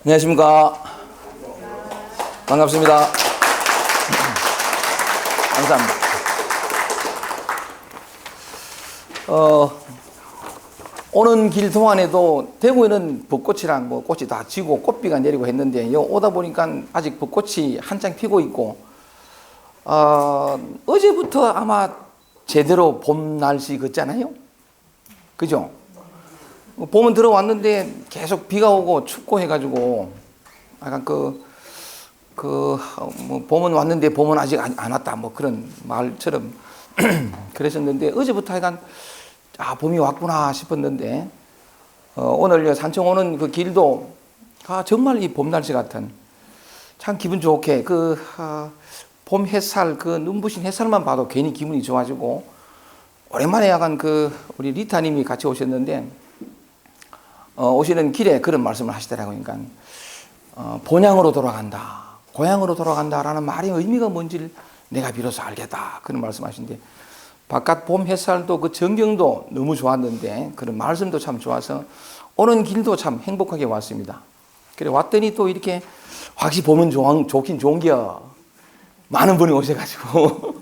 안녕하십니까. 반갑습니다. 감사합니다. 오는 길 동안에도 대구에는 벚꽃이랑 뭐 꽃이 다 지고 꽃비가 내리고 했는데 오다 보니까 아직 벚꽃이 한창 피고 있고 어제부터 아마 제대로 봄 날씨 같잖아요. 그죠? 봄은 들어왔는데 계속 비가 오고 춥고 해가지고 약간 뭐 봄은 왔는데 봄은 아직 안 왔다 뭐 그런 말처럼 그랬었는데 어제부터 약간 봄이 왔구나 싶었는데 오늘 산청 오는 그 길도 정말 이 봄 날씨 같은 참 기분 좋게 봄 햇살 눈부신 햇살만 봐도 괜히 기분이 좋아지고 오랜만에 약간 우리 리타님이 같이 오셨는데 오시는 길에 그런 말씀을 하시더라고요. 그러니까 본향으로 돌아간다, 고향으로 돌아간다라는 말의 의미가 뭔지를 내가 비로소 알겠다 그런 말씀하시는데 바깥 봄 햇살도 그 전경도 너무 좋았는데 그런 말씀도 참 좋아서 오는 길도 참 행복하게 왔습니다. 그래 왔더니 또 이렇게 확실히 봄은 좋긴 좋은겨 많은 분이 오셔가지고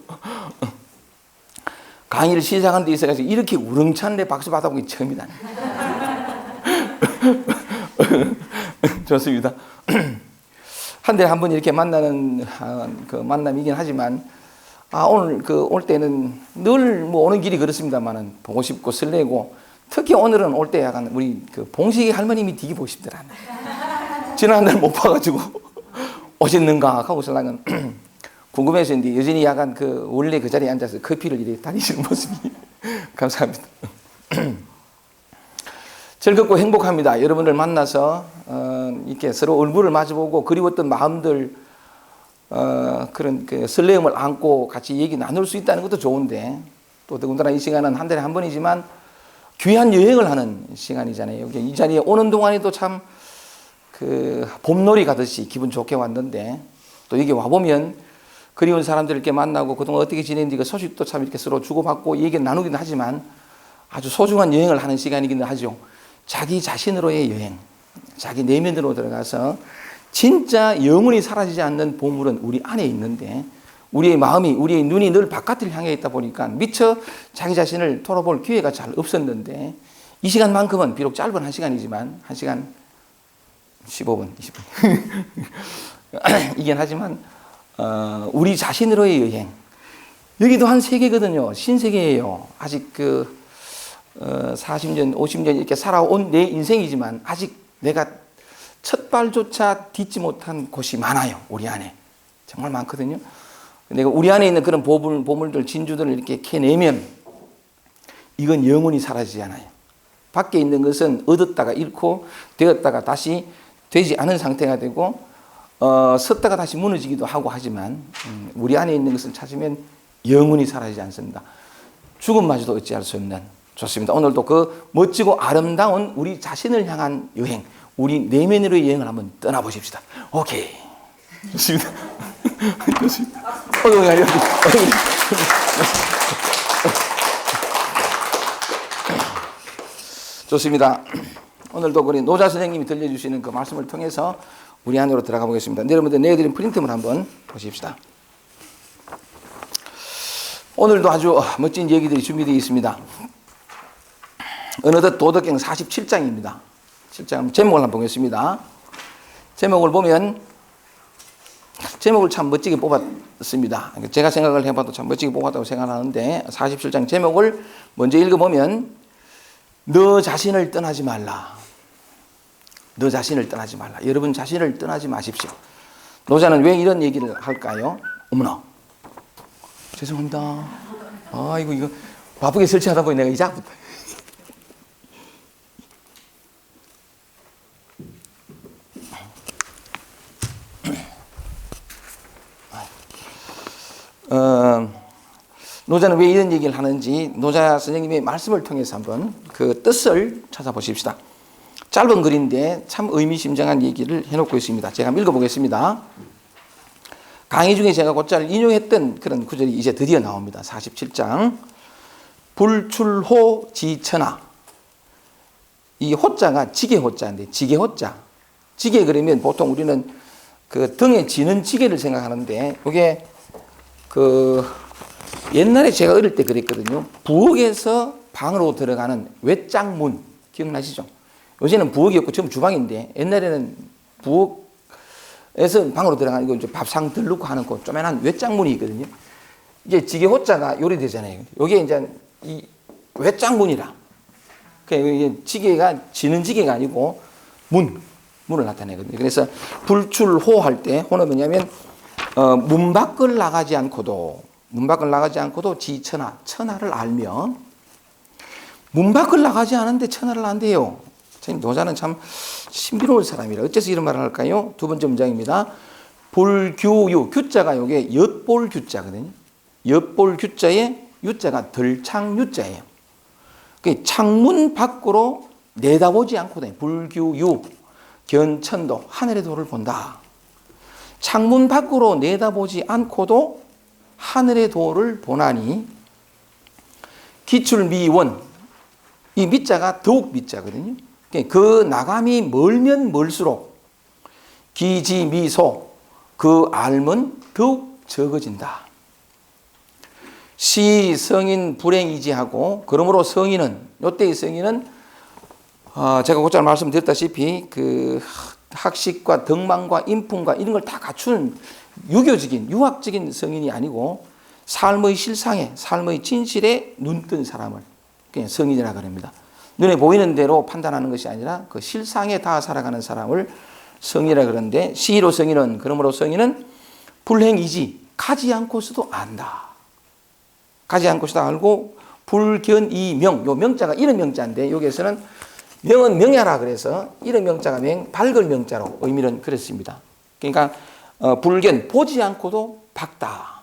강의를 시작한 데 있어가지고 이렇게 우렁찬 박수 받아본 게 처음이다. 좋습니다. 한 달에 한 번 이렇게 만나는 그 만남이긴 하지만 오늘 올 때는 늘 뭐 오는 길이 그렇습니다만은 보고 싶고 설레고 특히 오늘은 올 때 약간 우리 봉식이 할머님이 되게 보고 싶더라. 지난 날 못 봐가지고 오셨는가 하고 설랑은 궁금해서 이제 여전히 약간 원래 그 자리에 앉아서 커피를 이렇게 다니시는 모습이 감사합니다. 즐겁고 행복합니다. 여러분들 만나서 이렇게 서로 얼굴을 마주보고 그리웠던 마음들 그런 설레임을 안고 같이 얘기 나눌 수 있다는 것도 좋은데 또 더군다나 이 시간은 한 달에 한 번이지만 귀한 여행을 하는 시간이잖아요. 이 자리에 오는 동안에도 참 봄놀이 가듯이 기분 좋게 왔는데 또 여기 와보면 그리운 사람들 이렇게 만나고 그동안 어떻게 지냈는지 그 소식도 참 이렇게 서로 주고받고 얘기 나누기도 하지만 아주 소중한 여행을 하는 시간이기도 하죠. 자기 자신으로의 여행, 자기 내면으로 들어가서 진짜 영원히 사라지지 않는 보물은 우리 안에 있는데 우리의 마음이, 우리의 눈이 늘 바깥을 향해 있다 보니까 미처 자기 자신을 돌아볼 기회가 잘 없었는데 이 시간만큼은 비록 짧은 한 시간이지만 1시간 15분, 20분 이긴 하지만 우리 자신으로의 여행 여기도 한 세계거든요. 신세계예요. 아직 40년, 50년 이렇게 살아온 내 인생이지만 아직 내가 첫 발조차 딛지 못한 곳이 많아요. 우리 안에. 정말 많거든요. 내가 우리 안에 있는 그런 보물들, 진주들을 이렇게 캐내면 이건 영원히 사라지지 않아요. 밖에 있는 것은 얻었다가 잃고 되었다가 다시 되지 않은 상태가 되고 섰다가 다시 무너지기도 하고 하지만 우리 안에 있는 것을 찾으면 영원히 사라지지 않습니다. 죽음마저도 어찌할 수 없는 좋습니다. 오늘도 그 멋지고 아름다운 우리 자신을 향한 여행, 우리 내면으로의 여행을 한번 떠나보십시다. 오케이. 좋습니다. 좋습니다. 좋습니다. 오늘도 우리 노자 선생님이 들려주시는 그 말씀을 통해서 우리 안으로 들어가 보겠습니다. 여러분들 내어드린 프린트물 한번 보십시다. 오늘도 아주 멋진 얘기들이 준비되어 있습니다. 어느덧 도덕경 47장입니다. 7장 제목을 한번 보겠습니다. 제목을 보면 제목을 참 멋지게 뽑았습니다. 제가 생각을 해봐도 참 멋지게 뽑았다고 생각하는데 47장 제목을 먼저 읽어보면 너 자신을 떠나지 말라. 너 자신을 떠나지 말라. 여러분 자신을 떠나지 마십시오. 노자는 왜 이런 얘기를 할까요? 어머나 죄송합니다. 이거 바쁘게 설치하다 보니 내가 이제부터 노자는 왜 이런 얘기를 하는지 노자 선생님의 말씀을 통해서 한번 그 뜻을 찾아보십시다. 짧은 글인데 참 의미심장한 얘기를 해놓고 있습니다. 제가 한번 읽어보겠습니다. 강의 중에 제가 곧잘 인용했던 그런 구절이 이제 드디어 나옵니다. 47장 불출호 지천하 이 호자가 지게 호자인데, 지게 호자. 지게 그러면 보통 우리는 그 등에 지는 지게를 생각하는데, 이게 그 옛날에 제가 어릴 때 그랬거든요. 부엌에서 방으로 들어가는 외장문 기억나시죠? 요새는 부엌이 없고 전부 주방인데, 옛날에는 부엌에서 방으로 들어가는 이거 이제 밥상 들 넣고 하는 그 쪼매난 외장문이 있거든요. 이게 지게 호자가 요리되잖아요. 요게 이제 이 외장문이라. 그러니까 지게가 지는 지게가 아니고 문을 나타내거든요. 그래서 불출호 할 때 호는 뭐냐면 문 밖을 나가지 않고도 천하를 알며, 문 밖을 나가지 않은데 천하를 안대요. 노자는 참 신비로운 사람이라. 어째서 이런 말을 할까요? 두 번째 문장입니다. 불규유, 규자가 요게 엿볼 규자거든요. 엿볼 규자에 유자가 덜창 유자예요. 창문 밖으로 내다보지 않고도, 불규유, 견천도, 하늘의 도를 본다. 창문 밖으로 내다보지 않고도 하늘의 도를 보나니, 기출미원, 이 미자가 더욱 미자거든요. 그 나감이 멀면 멀수록 기지미소, 그 알은 더욱 적어진다. 시 성인 불행이지하고, 그러므로 성인은, 이때의 성인은 제가 곧잘 말씀드렸다시피 그 학식과 덕망과 인품과 이런 걸 다 갖춘 유교적인 유학적인 성인이 아니고, 삶의 실상에, 삶의 진실에 눈뜬 사람을 그냥 성인이라 그럽니다. 눈에 보이는 대로 판단하는 것이 아니라 그 실상에 다 살아가는 사람을 성인이라 그러는데, 시로 성인은, 그러므로 성인은 불행이지, 가지 않고서도 안다. 가지 않고서도 알고, 불견이명, 요 명자가 이런 명자인데, 여기에서는 명은 명야라 그래서 이런 명자가 밝을 명자로 의미는 그랬습니다. 그러니까 불견, 보지 않고도 밝다.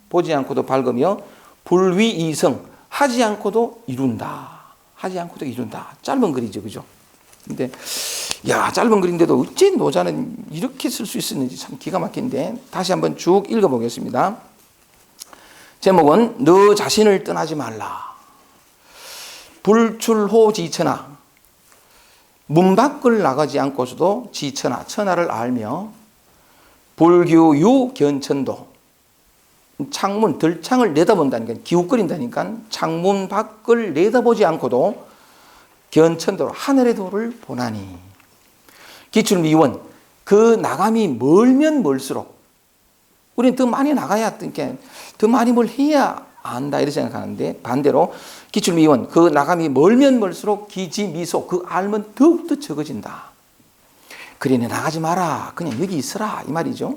보지 않고도 밝으며, 불위이성, 하지 않고도 이룬다. 하지 않고도 이룬다. 짧은 글이죠, 그죠? 근데 야, 짧은 글인데도 어째 노자는 이렇게 쓸 수 있었는지 참 기가 막힌데, 다시 한번 쭉 읽어보겠습니다. 제목은 너 자신을 떠나지 말라. 불출호 지천하, 문 밖을 나가지 않고서도 지천하, 천하를 알며, 불규유 견천도, 창문, 덜창을 내다본다니까, 기웃거린다니까, 창문 밖을 내다보지 않고도 견천도로, 하늘의 도를 보나니, 기출미원, 그 나감이 멀면 멀수록, 우리는 더 많이 나가야, 더 많이 뭘 해야 안다 이렇게 생각하는데, 반대로 기출미원, 그 나감이 멀면 멀수록 기지미소, 그 알면 더욱더 적어진다. 그러니 나가지 마라, 그냥 여기 있으라 이 말이죠.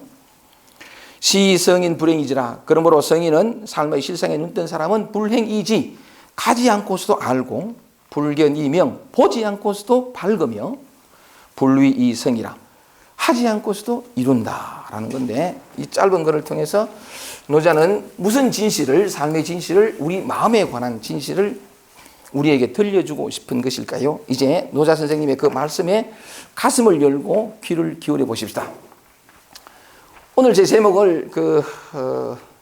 시성인 불행이지라, 그러므로 성인은, 삶의 실상에 눈뜬 사람은 불행이지, 가지 않고서도 알고, 불견이명, 보지 않고서도 밝으며, 불위이성이라, 하지 않고서도 이룬다라는 건데, 이 짧은 글을 통해서 노자는 무슨 진실을, 삶의 진실을, 우리 마음에 관한 진실을 우리에게 들려주고 싶은 것일까요? 이제 노자 선생님의 그 말씀에 가슴을 열고 귀를 기울여 보십시다. 오늘 제 제목을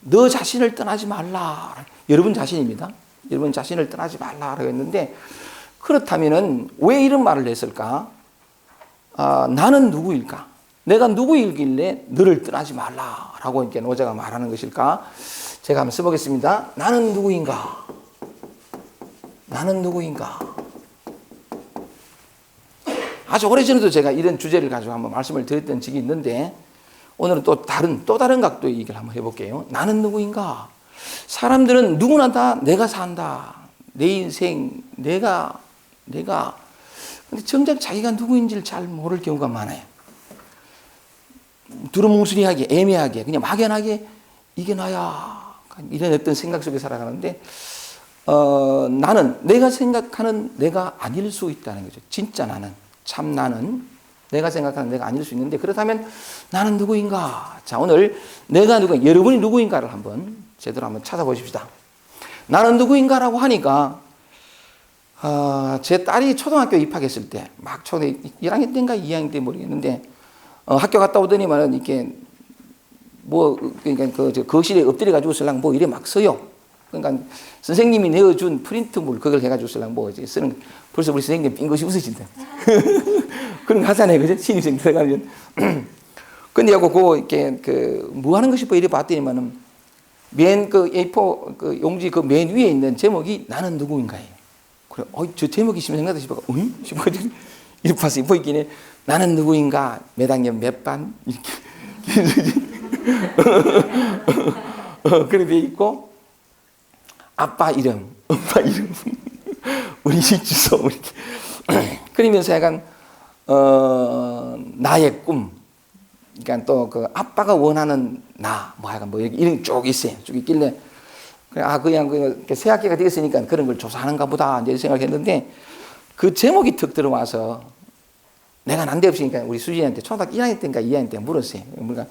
너 자신을 떠나지 말라. 여러분 자신입니다. 여러분 자신을 떠나지 말라라고 했는데, 그렇다면은 왜 이런 말을 했을까? 나는 누구일까? 내가 누구이길래 너를 떠나지 말라라고 이렇게 노자가 말하는 것일까? 제가 한번 써보겠습니다. 나는 누구인가? 나는 누구인가? 아주 오래전에도 제가 이런 주제를 가지고 한번 말씀을 드렸던 적이 있는데, 오늘은 또 다른 각도의 얘기를 한번 해볼게요. 나는 누구인가? 사람들은 누구나 다 내가 산다. 내 인생, 내가. 근데 정작 자기가 누구인지를 잘 모를 경우가 많아요. 두루뭉술하게, 애매하게, 그냥 막연하게 이게 나야. 이런 어떤 생각 속에 살아가는데, 나는 내가 생각하는 내가 아닐 수 있다는 거죠. 진짜 나는, 참 나는 내가 생각하는 내가 아닐 수 있는데, 그렇다면 나는 누구인가? 자, 오늘 내가 누구인가, 여러분이 누구인가를 한번 제대로 한번 찾아보십시다. 나는 누구인가라고 하니까, 제 딸이 초등학교 입학했을 때, 막 초등 1학년 때인가 2학년 때 모르겠는데, 학교 갔다 오더니만은 이렇게 그러니까 거실에 엎드려 가지고 쓰려고 이래 막 써요. 그러니까 선생님이 내어준 프린트물 그걸 해가지고 쓰려면 뭐 이제 쓰는 벌써 우리 선생님 빙긋이 웃으신다. 그런 거 하잖아요, 그죠? 신입생 들어가면. 근데 하고 이렇게 뭐 하는 것이 이래 봤더니만은 맨 A4 용지 맨 위에 있는 제목이 나는 누구인가예요. 그래, 저 제목이 심상하다 싶어가, 싶어 이렇게 봐서 보이긴 해. 나는 누구인가, 몇 학년 몇 반 이렇게 그래 돼 있고, 아빠 이름, 엄마 이름, 우리 집 주소 이렇게. 그러면서 약간 나의 꿈, 그러니까 또 아빠가 원하는 뭐 약간 뭐 이런 쭉 있어요. 쭉 있길래 그냥 새 학기가 되었으니까 그런 걸 조사하는가 보다 이제 생각했는데 그 제목이 턱 들어와서 내가 난데없으니까 우리 수진이한테 초등학교 1학년 때인가 2학년 때 물었어요. 그러니까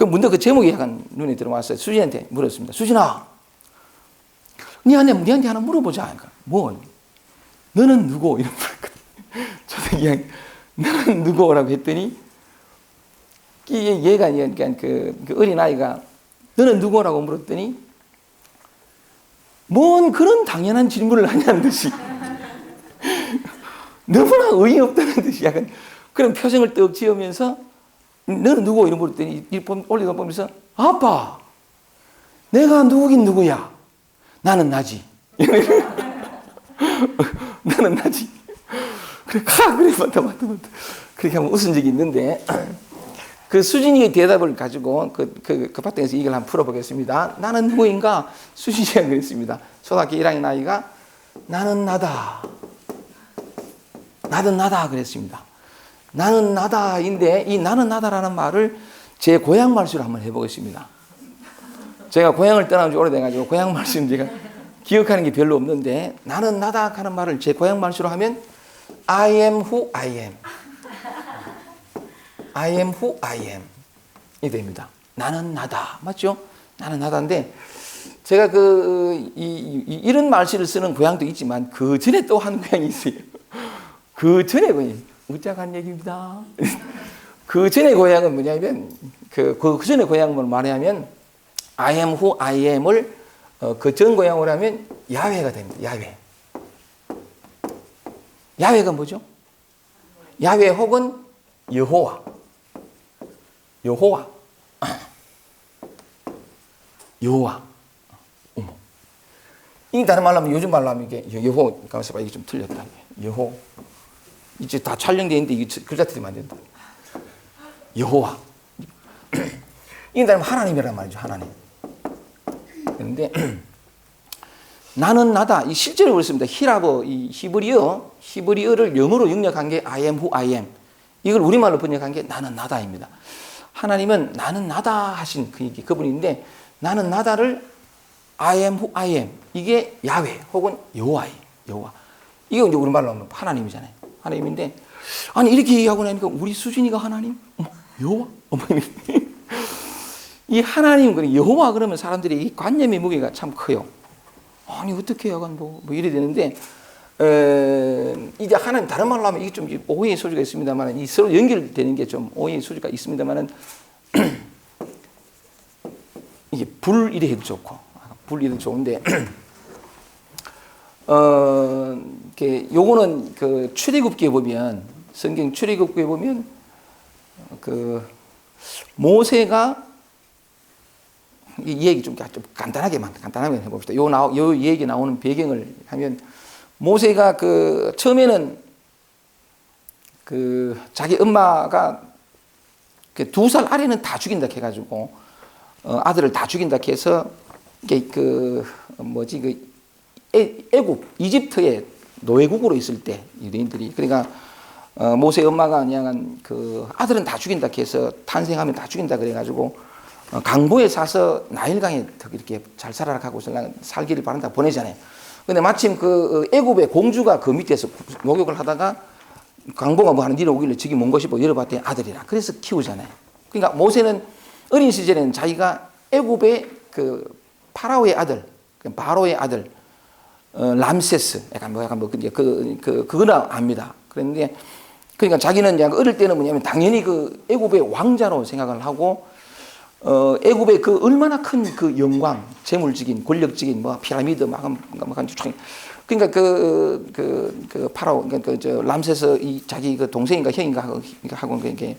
문득 그 제목이 약간 눈에 들어와서 수진이한테 물었습니다. 수진아, 니한테 하나 물어보자. 그러니까 뭐? 너는 누구? 이런 물었거든. 초등학교 2학년 너는 누구라고 했더니 얘가 그러니까 그 어린 아이가 너는 누구라고 물었더니 뭔 그런 당연한 질문을 하냐는 듯이 너무나 어이없다는 듯이 약간 그런 표정을 떡 지으면서 너는 누구? 이런 물었더니 올리다 보면서 아빠 내가 누구긴 누구야? 나는 나지. 나는 나지. 그래 맞다. 그렇게 하면 웃은 적이 있는데 그 수진이의 대답을 가지고 그 바탕에서 이걸 한번 풀어보겠습니다. 나는 누구인가? 수진이가 그랬습니다. 초등학교 1학년 아이가 나는 나다. 나는 나다 그랬습니다. 나는 나다인데 이 나는 나다라는 말을 제 고향 말수로 한번 해보겠습니다. 제가 고향을 떠난 지 오래돼가지고 고향 말씀 제가 기억하는 게 별로 없는데 나는 나다 하는 말을 제 고향 말수로 하면 I am who I am. I am who I am 이 됩니다. 나는 나다. 맞죠? 나는 나다인데 제가 이런 말씨를 쓰는 고향도 있지만 그 전에 또 한 고향이 있어요. 그 전에 고향이 웃자간 얘기입니다. 그 전에 고향은 뭐냐면 그 전에 고향을 말하면 I am who I am을 그 전 고향으로 하면 야훼가 됩니다. 야훼가 뭐죠? 야훼 혹은 여호와. 이 다른 말로 하면 요즘 말로 하면 이게 여호, 가만있어 봐. 이게 좀 틀렸다. 여호. 이제 다 촬영되어 있는데 이게 글자 틀리면 안 된다. 여호와. 이 다른 하나님이란 말이죠. 하나님. 그런데 나는 나다. 이 실제로 그렇습니다. 이 히브리어를 영어로 영역한 게 I am who I am. 이걸 우리말로 번역한 게 나는 나다입니다. 하나님은 나는 나다 하신 그분인데 나는 나다를 I am who I am. 이게 야훼 혹은 여호와. 이게 이제 우리말로 하면 하나님이잖아요. 하나님인데 아니 이렇게 얘기하고 나니까 우리 수진이가 하나님? 여호와? 이 하나님, 여호와 그러면 사람들이 이 관념의 무게가 참 커요. 아니 어떻게 약간 뭐 이래 되는데 이제 하나님 다른 말로 하면 이게 좀 오해의 소지가 있습니다만 이 서로 연결되는 게 좀 오해의 소지가 있습니다만은 이게 불이래 해도 좋고 불이래도 좋은데 요거는 그 출애굽기에 보면 성경 출애굽기에 보면 그 모세가 이 얘기 좀 간단하게 해봅시다. 요 얘기 나오는 배경을 하면 모세가 처음에는 자기 엄마가 2살 아래는 다 죽인다 해가지고 아들을 다 죽인다 해서 애굽 이집트의 노예국으로 있을 때 유대인들이 그러니까 모세 엄마가 그냥 아들은 다 죽인다 해서 탄생하면 다 죽인다 그래가지고 강보에 사서 나일강에 이렇게 잘 살아라 하고 살기를 바란다 보내잖아요. 근데 마침 애굽의 공주가 그 밑에서 목욕을 하다가 강보가 뭐 하는 일을 오길래 저기 뭔 것이 뭐 열어봤더니 아들이라. 그래서 키우잖아요. 그러니까 모세는 어린 시절에는 자기가 애굽의 파라오의 아들, 바로의 아들, 람세스, 그거는 압니다. 그런데 그러니까 자기는 어릴 때는 뭐냐면 당연히 애굽의 왕자로 생각을 하고 애굽의 그 얼마나 큰 그 영광, 재물적인, 권력적인 뭐 피라미드 그러니까 그 파라오, 그러니까 저 람세스 이 자기 그 동생인가 형인가 하고 이렇게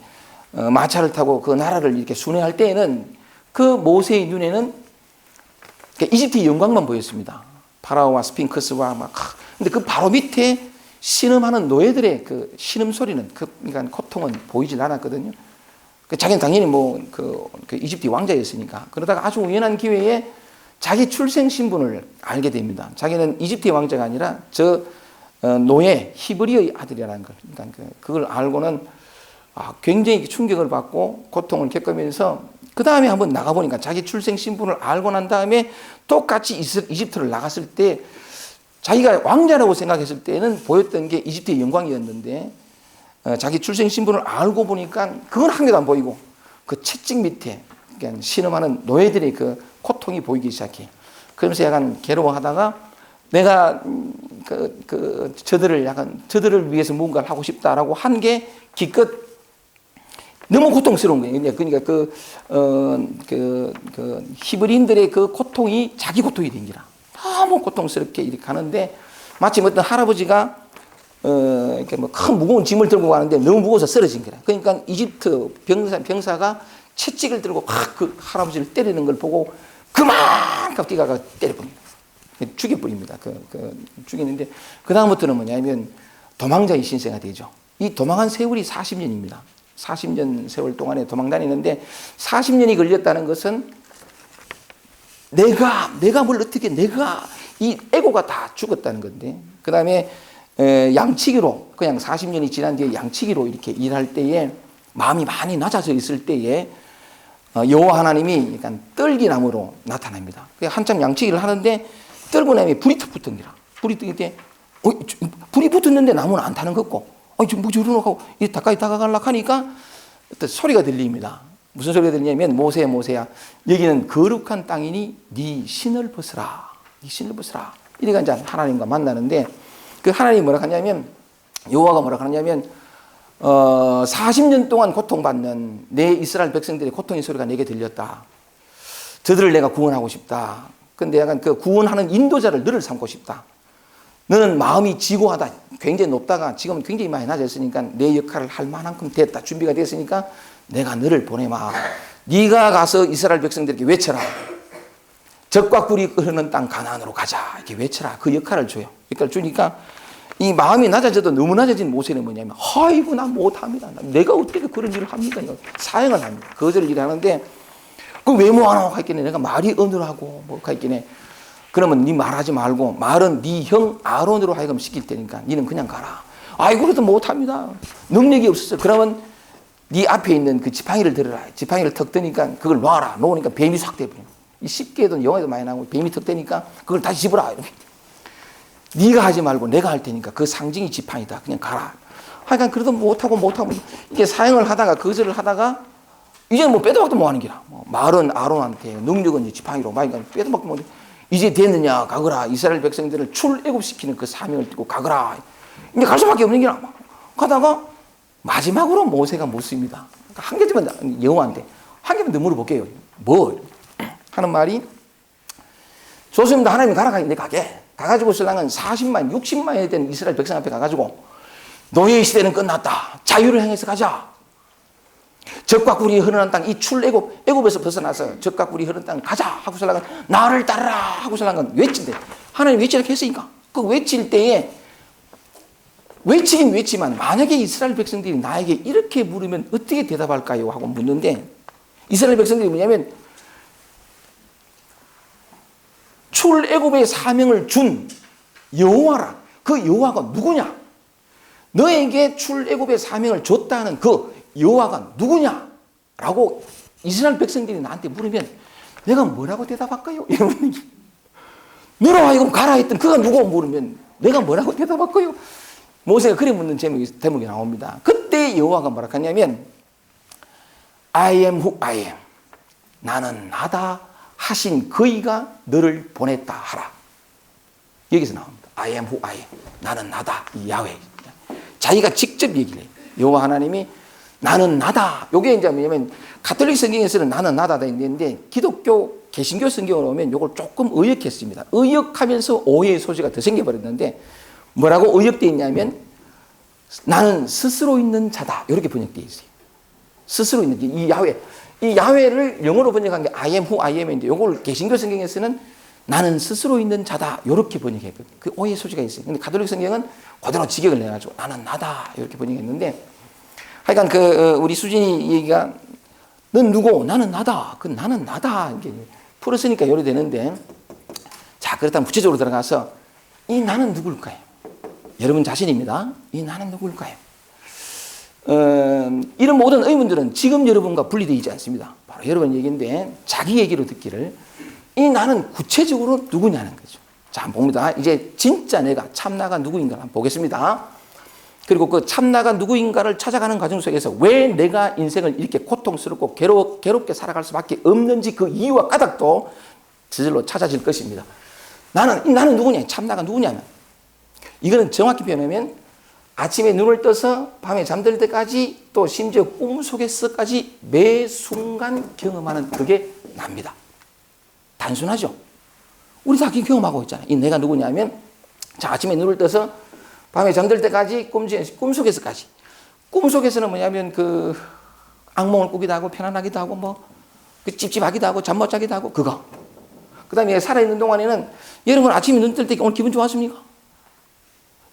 마차를 타고 그 나라를 이렇게 순회할 때에는 그 모세의 눈에는 이집트의 영광만 보였습니다. 파라오와 스핑크스와 막. 근데 그 바로 밑에 신음하는 노예들의 그 신음 소리는 그러니까 고통은 보이질 않았거든요. 자기는 당연히 그 이집트 왕자였으니까. 그러다가 아주 우연한 기회에 자기 출생 신분을 알게 됩니다. 자기는 이집트의 왕자가 아니라 저 노예 히브리의 아들이라는 걸. 그러니까 그걸 알고는 굉장히 충격을 받고 고통을 겪으면서 그 다음에 한번 나가보니까 자기 출생 신분을 알고 난 다음에 똑같이 이집트를 나갔을 때 자기가 왕자라고 생각했을 때는 보였던 게 이집트의 영광이었는데 자기 출생 신분을 알고 보니까 그건 한 개도 안 보이고 그 채찍 밑에 신음하는 노예들의 그 고통이 보이기 시작해. 그러면서 약간 괴로워하다가 내가 저들을 위해서 뭔가를 하고 싶다라고 한 게 기껏 너무 고통스러운 거예요. 그러니까 히브리인들의 그 고통이 자기 고통이 된 기라. 너무 고통스럽게 이렇게 가는데 마침 어떤 할아버지가 이렇게 뭐 큰 무거운 짐을 들고 가는데 너무 무거워서 쓰러진 거라. 그러니까 이집트 병사가 채찍을 들고 막 그 할아버지를 때리는 걸 보고 그만 뛰어가 때려버립니다. 죽여버립니다. 죽이는데 그 다음부터는 뭐냐면 도망자의 신세가 되죠. 이 도망한 세월이 40년입니다. 40년 세월 동안에 도망 다니는데 40년이 걸렸다는 것은 내가 뭘 어떻게 이 에고가 다 죽었다는 건데 그 다음에 양치기로 그냥 40년이 지난 뒤에 양치기로 이렇게 일할 때에 마음이 많이 낮아져 있을 때에 여호와 하나님이 약간 떨기나무로 나타납니다. 한참 양치기를 하는데 떨고나무에 불이 탁 붙은 거라. 불이 뜨기 때 불이 붙었는데 나무는 안 타는 거고 뭐 저러노 하고 가까이 다가가려고 하니까 어떤 소리가 들립니다. 무슨 소리가 들리냐면 모세야 여기는 거룩한 땅이니 네 신을 벗으라. 네 신을 벗으라. 이래가 이제 하나님과 만나는데 그 하나님이 뭐라 하냐면 여호와가 뭐라 하냐면 40년 동안 고통받는 내 이스라엘 백성들의 고통의 소리가 내게 들렸다. 저들을 내가 구원하고 싶다. 근데 약간 그 구원하는 인도자를 너를 삼고 싶다. 너는 마음이 지고하다. 굉장히 높다가 지금 굉장히 많이 낮았으니까 내 역할을 할 만큼 됐다. 준비가 됐으니까 내가 너를 보내마. 네가 가서 이스라엘 백성들에게 외쳐라. 적과 꿀이 흐르는 땅 가나안으로 가자. 이렇게 외쳐라. 그 역할을 줘요. 역할을 주니까 이 마음이 낮아져도 너무 낮아진 모세는 뭐냐면 아이고 난 못합니다. 내가 어떻게 그런 일을 합니까? 사형을 합니다. 거절을 일하는데 그 왜 뭐하노 했겠네. 내가 말이 어느라고 뭐 했겠네. 그러면 네 말하지 말고 말은 네 형 아론으로 하여금 시킬 테니까 니는 그냥 가라. 아이고 그래도 못합니다. 능력이 없었어. 그러면 네 앞에 있는 그 지팡이를 들어라. 지팡이를 턱 드니까 그걸 놓아라. 놓으니까 뱀이 싹 돼버려. 쉽게도 영화에도 많이 나오고 뱀이 턱 되니까 그걸 다시 집어라. 이렇게. 네가 하지 말고 내가 할 테니까 그 상징이 지팡이다. 그냥 가라. 하여간 그래도 못하고 이게 사형을 하다가 거절을 하다가 이제는 뭐 빼도 박도 못 하는 기라. 말은 아론한테 능력은 이제 지팡이로 그러니까 빼도 박도 못 해. 이제 됐느냐 가거라. 이스라엘 백성들을 출애굽시키는 그 사명을 띠고 가거라. 이제 갈 수밖에 없는 기라. 가다가 마지막으로 모세가 묻습니다. 한 개만 여호와한테 한 개만 더 물어볼게요. 뭐 하는 말이 좋습니다. 하나님이 가라. 내가 가게. 가가지고 신랑은 40만 60만이 된 이스라엘 백성 앞에 가가지고 노예의 시대는 끝났다. 자유를 향해서 가자. 적과 꿀이 흐르는 땅, 이 애굽에서 벗어나서 적과 꿀이 흐르는 땅 가자 하고 신랑은 나를 따르라 하고 신랑은 외친대. 하나님 외치라고 했으니까 그 외칠 때에 외치긴 외치만 만약에 이스라엘 백성들이 나에게 이렇게 물으면 어떻게 대답할까요? 하고 묻는데 이스라엘 백성들이 뭐냐면 출애굽의 사명을 준 여호와라. 그 여호와가 누구냐? 너에게 출애굽의 사명을 줬다는 그 여호와가 누구냐? 라고 이스라엘 백성들이 나한테 물으면 내가 뭐라고 대답할까요? 이러면 너로 하여금 가라 했던 그가 누구 물으면 내가 뭐라고 대답할까요? 모세가 그래 묻는 제목이 나옵니다. 그때 여호와가 뭐라 하냐면 I am who I am. 나는 나다 하신 그이가 너를 보냈다 하라. 여기서 나옵니다. I am who I am. 나는 나다. 야훼. 자기가 직접 얘기를 해요. 여호와 하나님이 나는 나다. 요게 이제 뭐냐면 가톨릭 성경에서는 나는 나다다 있는데 기독교 개신교 성경으로 오면 요걸 조금 의역했습니다. 의역하면서 오해의 소지가 더 생겨버렸는데 뭐라고 의역되어 있냐면 나는 스스로 있는 자다. 이렇게 번역되어 있어요. 스스로 있는 이 야훼. 이 야훼를 영어로 번역한 게 I am who I am인데 요걸 개신교 성경에서는 나는 스스로 있는 자다. 이렇게 번역했거든요. 그 오해의 소지가 있어요. 근데 가톨릭 성경은 그대로 직역을 내가지고 나는 나다. 이렇게 번역했는데 하여간 우리 수진이 얘기가 넌 누구? 나는 나다. 그 나는 나다. 이렇게 풀었으니까 요리 되는데 자, 그렇다면 구체적으로 들어가서 이 나는 누굴까요? 여러분 자신입니다. 이 나는 누굴까요? 이런 모든 의문들은 지금 여러분과 분리되어 있지 않습니다. 바로 여러분 얘기인데 자기 얘기로 듣기를 이 나는 구체적으로 누구냐는 거죠. 자, 한번 봅니다. 이제 진짜 내가 참나가 누구인가 한번 보겠습니다. 그리고 그 참나가 누구인가를 찾아가는 과정 속에서 왜 내가 인생을 이렇게 고통스럽고 괴롭게 살아갈 수밖에 없는지 그 이유와 까닭도 저절로 찾아질 것입니다. 나는 누구냐? 참나가 누구냐면 이거는 정확히 표현하면 아침에 눈을 떠서 밤에 잠들 때까지 또 심지어 꿈속에서까지 매 순간 경험하는 그게 납니다. 단순하죠? 우리 다 경험하고 있잖아요. 이 내가 누구냐면 자, 아침에 눈을 떠서 밤에 잠들 때까지 꿈속에서까지. 꿈속에서는 뭐냐면 그 악몽을 꾸기도 하고 편안하기도 하고 뭐 찝찝하기도 하고 잠 못 자기도 하고 그거. 그 다음에 살아있는 동안에는 여러분 아침에 눈 뜰 때 오늘 기분 좋았습니까?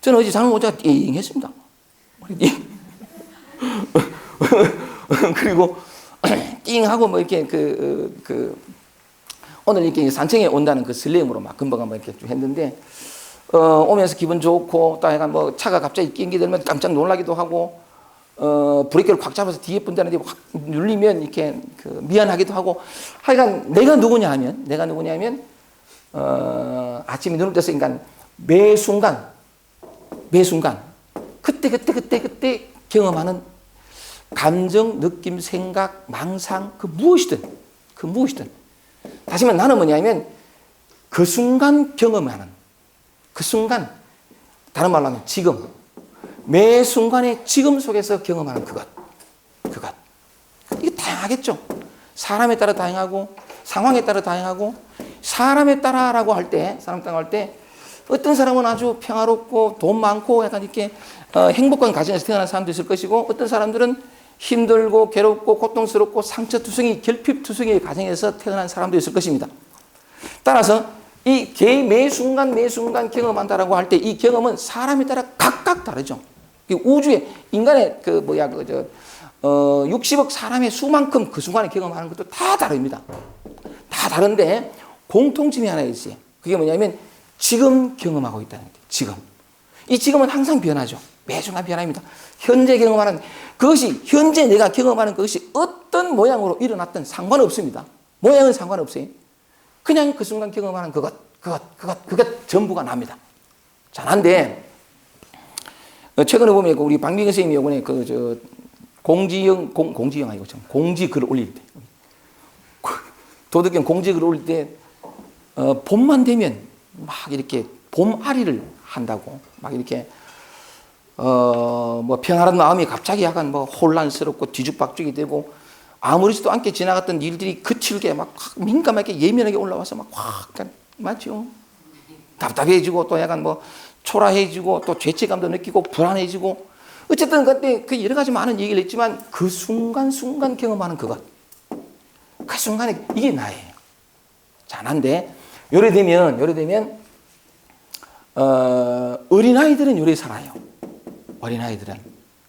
저는 어제 잠을 못 자고 띵 했습니다. 그리고 띵 하고 뭐 이렇게 오늘 이렇게 산청에 온다는 그 설렘으로 막 금방 한번 이렇게 쭉 했는데 오면서 기분 좋고 또 약간 뭐 차가 갑자기 끼게 되면 깜짝 놀라기도 하고 브레이크를 꽉 잡아서 뒤에 분들한테 확 눌리면 이렇게 미안하기도 하고 하여간 내가 누구냐 하면 아침에 눈을 떠서 그러니까 매 순간 그때 경험하는 감정, 느낌, 생각, 망상 그 무엇이든 다시 말하면 나는 뭐냐면 그 순간 경험하는 그 순간 다른 말로 하면 지금 매 순간의 지금 속에서 경험하는 그것 이게 다양하겠죠. 사람에 따라 다양하고 상황에 따라 다양하고 사람에 따라라고 할 때 어떤 사람은 아주 평화롭고 돈 많고 약간 이렇게 행복한 가정에서 태어난 사람도 있을 것이고 어떤 사람들은 힘들고 괴롭고 고통스럽고 상처투성이 결핍투성이의 가정에서 태어난 사람도 있을 것입니다. 따라서 이 매 순간 경험한다라고 할 때 이 경험은 사람에 따라 각각 다르죠. 우주에 인간의 60억 사람의 수만큼 그 순간에 경험하는 것도 다 다릅니다. 다 다른데 공통점이 하나 있어요. 그게 뭐냐면 지금 경험하고 있다는 거예요. 지금. 이 지금은 항상 변하죠. 매 순간 변합니다. 현재 경험하는 그것이 현재 내가 경험하는 것이 어떤 모양으로 일어났든 상관없습니다. 모양은 상관없어요. 그냥 그 순간 경험하는 그것 전부가 납니다. 자, 난데 최근에 보면 우리 박민경 선생님이 이번에 공지영 아니고 공지 글을 올릴 때 도덕경 공지 글을 올릴 때 봄만 되면 막 이렇게 봄아리를 한다고 막 이렇게 뭐 평안한 마음이 갑자기 약간 뭐 혼란스럽고 뒤죽박죽이 되고 아무렇지도 않게 지나갔던 일들이 거칠게 막 민감하게 예민하게 올라와서 막 확 맞죠. 답답해지고 또 약간 뭐 초라해지고 또 죄책감도 느끼고 불안해지고 어쨌든 그때 그 여러 가지 많은 얘기를 했지만 그 순간 경험하는 그것 그 순간에 이게 나예요. 자, 난데 요래 되면 어린아이들은 요래 살아요. 어린아이들은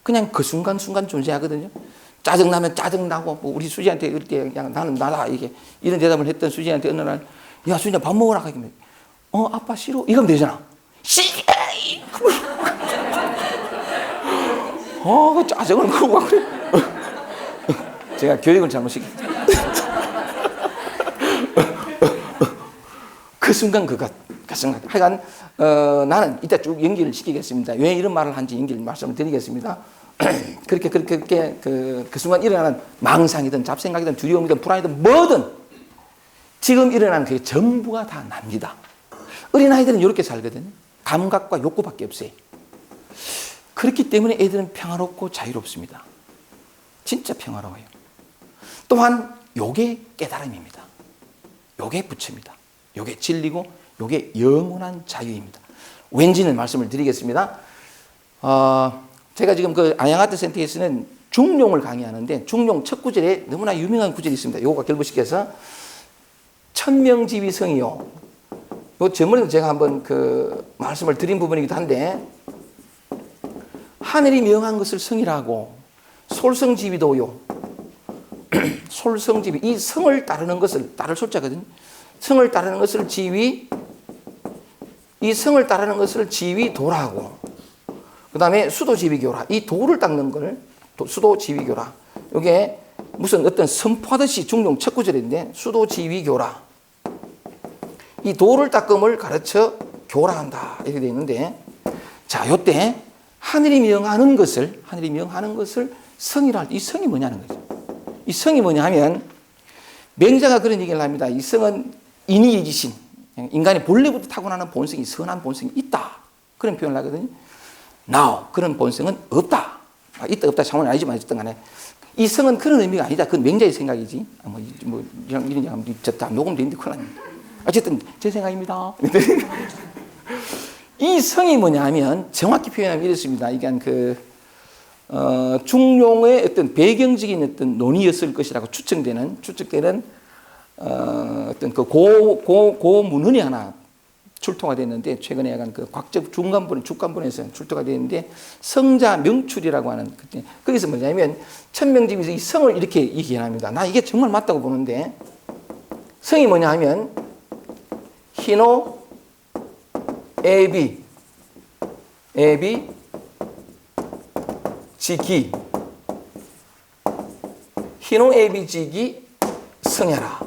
그냥 그 순간 존재하거든요. 짜증나면 짜증나고 뭐 우리 수지한테 이럴 때 그냥 나는 나다 이런 대답을 했던 수지한테 어느 날 야 수지야 밥 먹으라 하면 아빠 싫어 이러면 되잖아. 그 짜증을 끌고 막 그래. 제가 교육을 잘못 시켰다. 그 순간 하여간 나는 이따 쭉 연기를 시키겠습니다. 왜 이런 말을 한지 연기를 말씀을 드리겠습니다. 그렇게 그 순간 일어나는 망상이든 잡생각이든 두려움이든 불안이든 뭐든 지금 일어나는 그게 전부가 다 납니다. 어린아이들은 이렇게 살거든요. 감각과 욕구밖에 없어요. 그렇기 때문에 애들은 평화롭고 자유롭습니다. 진짜 평화로워요. 또한 요게 깨달음입니다. 요게 부처입니다. 요게 진리고 요게 영원한 자유입니다. 왠지는 말씀을 드리겠습니다. 제가 지금 그 아양아트 센터에서는 중용을 강의하는데 중용 첫 구절에 너무나 유명한 구절이 있습니다. 요거 결부시켜서 천명지위성이요. 요 저번에도 제가 한번 그 말씀을 드린 부분이기도 한데 하늘이 명한 것을 성이라고 솔성지위도요. 솔성지위 이 성을 따르는 것을 따를 소자거든요. 성을 따르는 것을 지위 이 성을 따르는 것을 지위도라고 그 다음에 수도지위교라 이 도를 닦는 걸 수도지위교라 이게 무슨 어떤 선포하듯이 중용 첫 구절인데 수도지위교라 이 도를 닦음을 가르쳐 교라한다 이렇게 되어 있는데 자 요때 하늘이 명하는 것을 성이라 할 때 이 성이 뭐냐는 거죠. 이 성이 뭐냐 하면 맹자가 그런 얘기를 합니다. 이 성은 인이이지신 인간의 본래부터 타고나는 본성이 선한 본성이 있다 그런 표현을 하거든요. Now 그런 본성은 없다. 있다 없다 상관은 아니지만 어쨌든 간에 이 성은 그런 의미가 아니다. 그건 맹자의 생각이지. 이런 얘기하면 다 녹음되는데 큰일 납니다. 어쨌든 제 생각입니다. 이 성이 뭐냐 하면 정확히 표현하면 이렇습니다. 이게 중용의 어떤 배경적인 어떤 논의였을 것이라고 추측되는 어떤 그 고문헌이 하나 출토가 됐는데 최근에 약간 그 곽적 주간본에서 출토가 됐는데 성자 명출이라고 하는 거기서 뭐냐면 천명지위에서 이 성을 이렇게 얘기합니다. 나 이게 정말 맞다고 보는데 성이 뭐냐 하면 희노 애비 지기 희노 애비 지기 성야라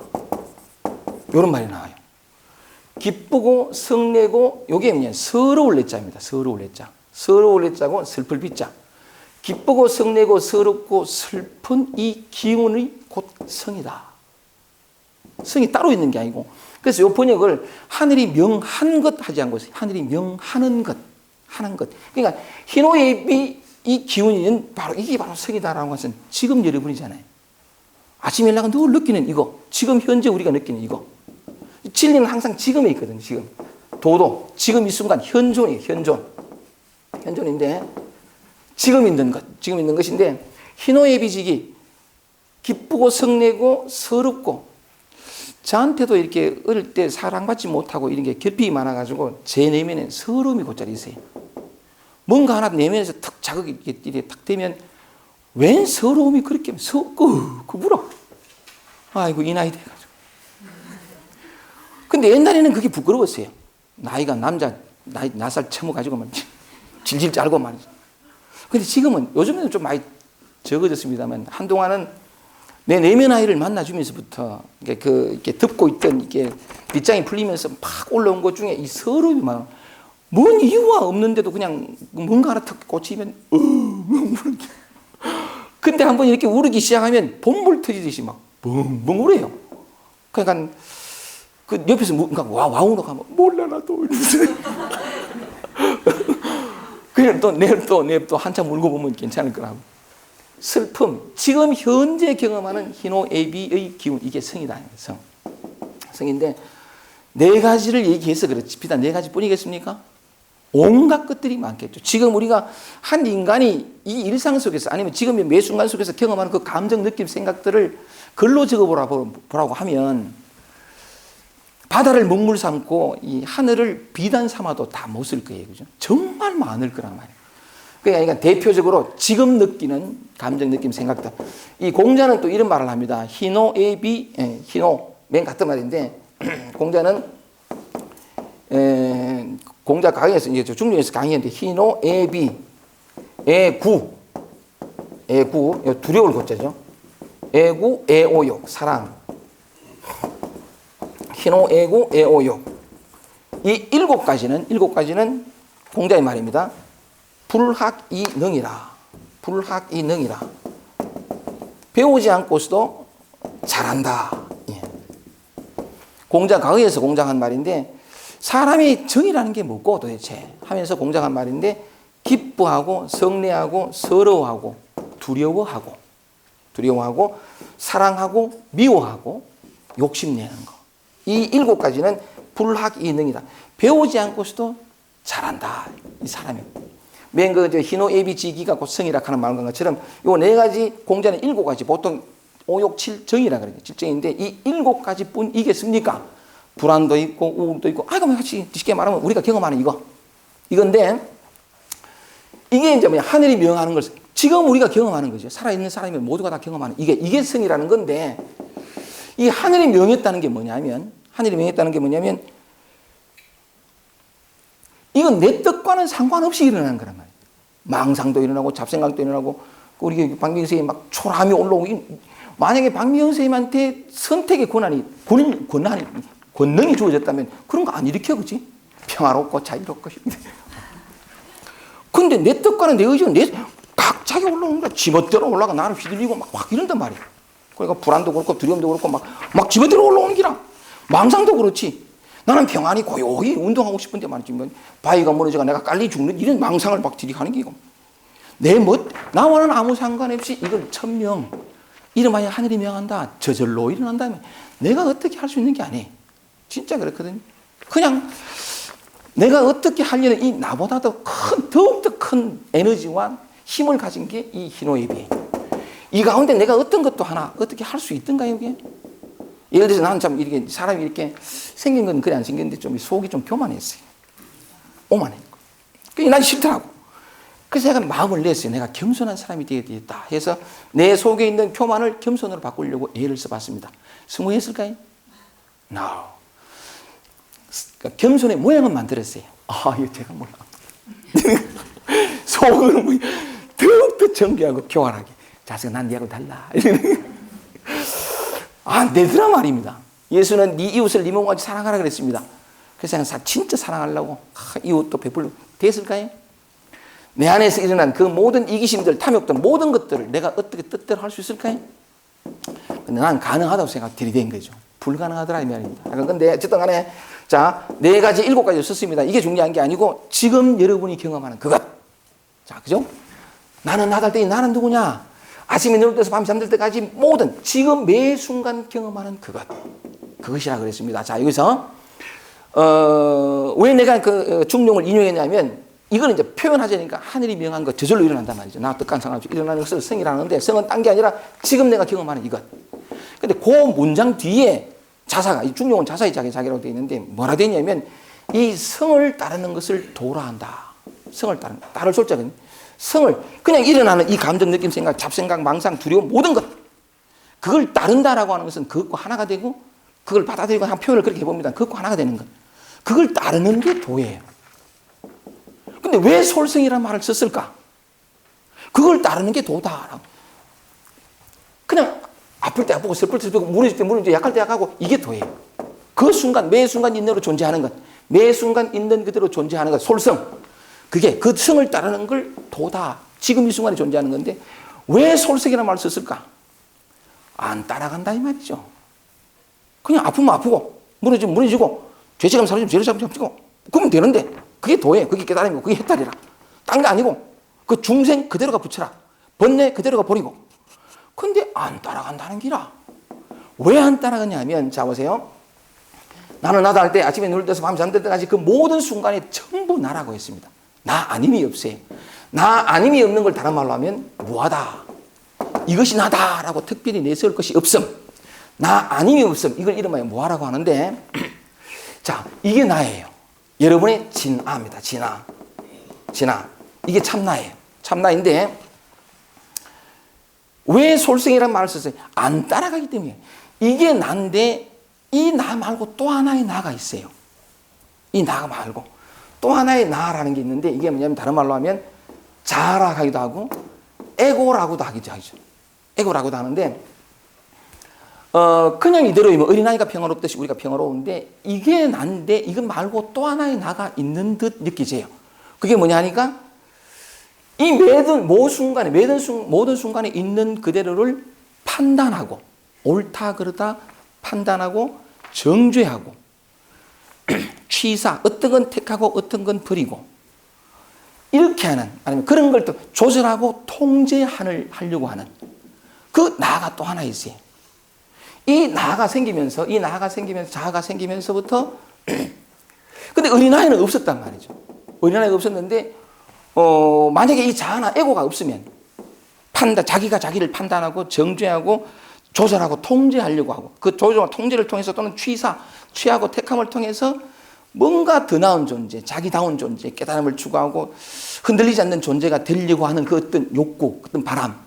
이런 말이 나와요. 기쁘고 성내고 요게 뭐냐 서러울 내자입니다. 서러울 내자고 슬플 빛자 기쁘고 성내고 서럽고 슬픈 이 기운이 곧 성이다. 성이 따로 있는 게 아니고 그래서 요 번역을 하늘이 명한 것 하지 않고 하늘이 명하는 것 하는 것 그러니까 희노애비 이 기운이 이게 바로 성이다라는 것은 지금 여러분이잖아요. 아침 연락은 늘 느끼는 이거 지금 현재 우리가 느끼는 이거 진리는 항상 지금에 있거든요. 지금 도도 지금 이 순간 현존이에요. 현존인데 지금 있는 것인데 희노애비지기 기쁘고 성내고 서럽고 저한테도 이렇게 어릴 때 사랑받지 못하고 이런 게 결핍이 많아가지고 제 내면에 서러움이 곧잘 있어요. 뭔가 하나 내면에서 탁 자극이 이렇게 탁 되면 웬 서러움이 그렇게 울어. 아이고 이 나이 돼가지고. 근데 옛날에는 그게 부끄러웠어요. 나이가 나살 처먹가지고 막 질질 짤고 말이죠. 근데 지금은 요즘에는 좀 많이 적어졌습니다만 한동안은 내 내면 아이를 만나주면서부터 이렇게 덮고 있던 이게 빗장이 풀리면서 막 올라온 것 중에 이 서러움이 막 뭔 이유가 없는데도 그냥 뭔가 하나 턱 꽂히면 근데 한번 이렇게 우르기 시작하면 본물 터지듯이 막 벙벙 울어요. 그러니까 그 옆에서 와우노 가면 몰라 나도 그냥 내일 또 한참 울고 보면 괜찮을 거라고. 슬픔, 지금 현재 경험하는 희노애비의 기운 이게 성이다. 성인데 네 가지를 얘기해서 그렇지 비단 네 가지뿐이겠습니까? 온갖 것들이 많겠죠. 지금 우리가 한 인간이 이 일상 속에서 아니면 지금의 매 순간 속에서 경험하는 그 감정, 느낌, 생각들을 글로 적어보라고 하면 바다를 먹물 삼고 이 하늘을 비단 삼아도 다 못 쓸 거예요. 그죠? 정말 많을 거란 말이에요. 그러니까 대표적으로 지금 느끼는 감정, 느낌, 생각들. 이 공자는 또 이런 말을 합니다. 희노애비, 희노, 맨 같은 말인데 공자는 공자 강의에서 이제 중국에서 강의했는데 희노애비, 애구, 두려울 고자죠. 애구, 애오욕, 사랑. 희노, 애구, 애오욕. 이 일곱 가지는 공자의 말입니다. 불학이능이라. 배우지 않고서도 잘한다. 예. 공자 가의에서 공자한 말인데 사람이 정이라는 게 뭐고 도대체 하면서 공자한 말인데 기뻐하고 성내하고 서러워하고 두려워하고 두려워하고, 사랑하고, 미워하고, 욕심내는 거. 이 7가지는 불학이능이다. 배우지 않고서도 잘한다, 이 사람이. 맨 희노애비지기가 곧 성이라 하는 말인 것처럼 요 4가지 공자는 7가지, 보통 5, 6, 7정이라 그래요. 7정인데 이 7가지 뿐 이겠습니까? 불안도 있고 우울도 있고, 아이고 같이 쉽게 말하면 우리가 경험하는 이건데, 이게 이제 뭐냐, 하늘이 명하는 걸 지금 우리가 경험하는 거죠. 살아있는 사람이 모두가 다 경험하는 이게 성이라는 건데, 이 하늘이 명했다는 게 뭐냐면, 이건 내 뜻과는 상관없이 일어나는 거란 말이에요. 망상도 일어나고 잡생각도 일어나고, 우리 박미영 선생님이 막 초라함이 올라오고, 만약에 박미영 선생님한테 선택의 권능이 주어졌다면 그런 거 안 일으켜, 그치? 평화롭고 자유롭고. 근데 내 뜻과는 내 의지는 각자기 올라오는 거야. 지멋대로 올라가 나를 휘둘리고 막 이런단 말이야. 그러니까 불안도 그렇고 두려움도 그렇고 막 지멋대로 올라오는 기라. 망상도 그렇지. 나는 평안히 고요히 운동하고 싶은데 말이지. 바위가 무너져가 내가 깔리 죽는 이런 망상을 막 들이하는 게 이거. 나와는 아무 상관없이 이걸 천명. 이름하여 하늘이 명한다. 저절로 일어난다면 내가 어떻게 할 수 있는 게 아니에요. 진짜 그렇거든요. 그냥 내가 어떻게 하려는 이 나보다도 더욱더 큰 에너지와 힘을 가진 게 이 희노애비예요. 이 가운데 내가 어떤 것도 하나 어떻게 할 수 있던가요, 이게? 예를 들어서 나는 참 이렇게 사람이 이렇게 생긴 건 그래 안 생겼는데 좀 속이 좀 교만했어요. 오만했고. 그게 난 싫더라고. 그래서 제가 마음을 냈어요. 내가 겸손한 사람이 되어야 되겠다 해서 내 속에 있는 교만을 겸손으로 바꾸려고 애를 써봤습니다. 성공했을까요? No. 그러니까 겸손의 모양은 만들었어요. 이거 제가 몰라. 속은 더욱더 정교하고 교활하게. 자세가 난 니하고 달라. 안 되더라 말입니다. 예수는 네 이웃을 네 몸같이 사랑하라 그랬습니다. 그래서 제가 진짜 사랑하려고 이웃도 베풀고 됐을까요? 내 안에서 일어난 그 모든 이기심들, 탐욕들, 모든 것들을 내가 어떻게 뜻대로 할 수 있을까요? 근데 난 가능하다고 생각 들이댄 거죠. 불가능하더라 이 말입니다. 그런데 어쨌든 간에 자, 4가지, 7가지 썼습니다. 이게 중요한 게 아니고 지금 여러분이 경험하는 그것. 자, 그죠? 나는 나달 때 나는 누구냐? 아침에 눈을 떠서 밤 잠들 때까지 모든 지금 매 순간 경험하는 그것이라 그랬습니다. 자, 여기서 왜 내가 그 중용을 인용했냐면 이거는 이제 표현하자니까 하늘이 명한 것 저절로 일어난단 말이죠. 나 뜻간 상관없이 일어나는 것을 성이라는데 성은 딴 게 아니라 지금 내가 경험하는 이것. 근데 그 문장 뒤에 자사가, 이 중용은 자사의 자기라고 되어 있는데 뭐라 되어 있냐면 이 성을 따르는 것을 도라한다. 성을 따를 솔자는 성을 그냥 일어나는 이 감정, 느낌, 생각, 잡생각, 망상, 두려움 모든 것 그걸 따른다라고 하는 것은 그것과 하나가 되고 그걸 받아들이고 한 표현을 그렇게 해봅니다. 그것과 하나가 되는 것. 그걸 따르는 게 도예요. 근데 왜 솔성이라는 말을 썼을까? 그걸 따르는 게 도다. 그냥 아플 때 아프고 슬플 때 슬프고 무너질 때 무너지고 약할 때 약하고 이게 도예요. 그 순간 매 순간 있는 대로 존재하는 것. 매 순간 있는 그대로 존재하는 것. 솔성. 그게 그 성을 따르는 걸 도다. 지금 이 순간에 존재하는 건데 왜 솔성이라는 말을 썼을까? 안 따라간다 이 말이죠. 그냥 아프면 아프고 무너지면 무너지고 죄책감 사라지면 죄를 잡고 그러면 되는데 그게 도예요. 그게 깨달음이고 그게 해탈이라. 딴 게 아니고 그 중생 그대로가 붙여라. 번뇌 그대로가 버리고. 근데 안 따라간다는 기라. 왜 안 따라가냐 하면 자 보세요. 나는 나다 할 때 아침에 눈을 떠서 밤 잠들 때까지 그 모든 순간에 전부 나라고 했습니다. 나 아님이 없어요. 나 아님이 없는 걸 다른 말로 하면 무하다. 이것이 나다라고 특별히 내세울 것이 없음. 나 아님이 없음. 이걸 이름하여 무하라고 하는데 자 이게 나예요. 여러분의 진아입니다. 진아. 이게 참나예요. 참나인데 왜 솔성이라는 말을 썼어요? 안 따라가기 때문에. 이게 나인데 이 나 말고 또 하나의 나가 있어요. 이 나 말고 또 하나의 나라는 게 있는데 이게 뭐냐면 다른 말로 하면 자라하기도 하고 에고라고도 하기도 하죠. 에고라고도 하는데 그냥 이대로이면 어린아이가 평화롭듯이 우리가 평화로운데 이게 난데 이거 말고 또 하나의 나가 있는 듯 느끼세요. 그게 뭐냐 하니까 이 모든 순간에 있는 그대로를 판단하고 옳다 그르다 판단하고 정죄하고 취사 어떤 건 택하고 어떤 건 버리고 이렇게 하는 아니면 그런 걸 또 조절하고 통제하려고 하는 그 나가 또 하나 있어요. 이 나가 생기면서 자아가 생기면서부터 근데 어린아이는 없었단 말이죠. 어린아이가 없었는데 만약에 이 자아나 에고가 없으면 자기가 자기를 판단하고 정죄하고 조절하고 통제하려고 하고 그 조절과 통제를 통해서 또는 취하고 택함을 통해서 뭔가 더 나은 존재, 자기다운 존재, 깨달음을 추구하고 흔들리지 않는 존재가 되려고 하는 그 어떤 욕구, 어떤 바람.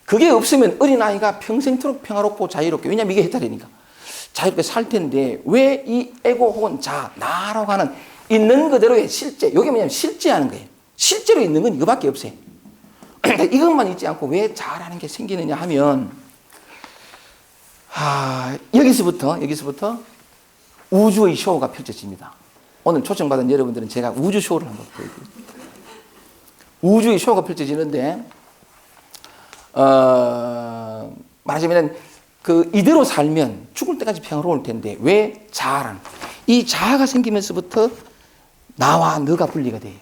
그게 없으면 어린아이가 평생토록 평화롭고 자유롭게, 왜냐하면 이게 해탈이니까 자유롭게 살 텐데 왜 이 에고 혹은 자, 나라고 하는 있는 그대로의 실제, 이게 뭐냐면 실제하는 거예요. 실제로 있는 건 이거밖에 없어요. 이것만 있지 않고 왜 자라는 게 생기느냐 하면 여기서부터 우주의 쇼가 펼쳐집니다. 오늘 초청받은 여러분들은 제가 우주 쇼를 한번 보여드릴게요. 우주의 쇼가 펼쳐지는데 말하자면 이대로 살면 죽을 때까지 평화로울 텐데 왜 자아라는 이 자아가 생기면서부터 나와 너가 분리가 돼요.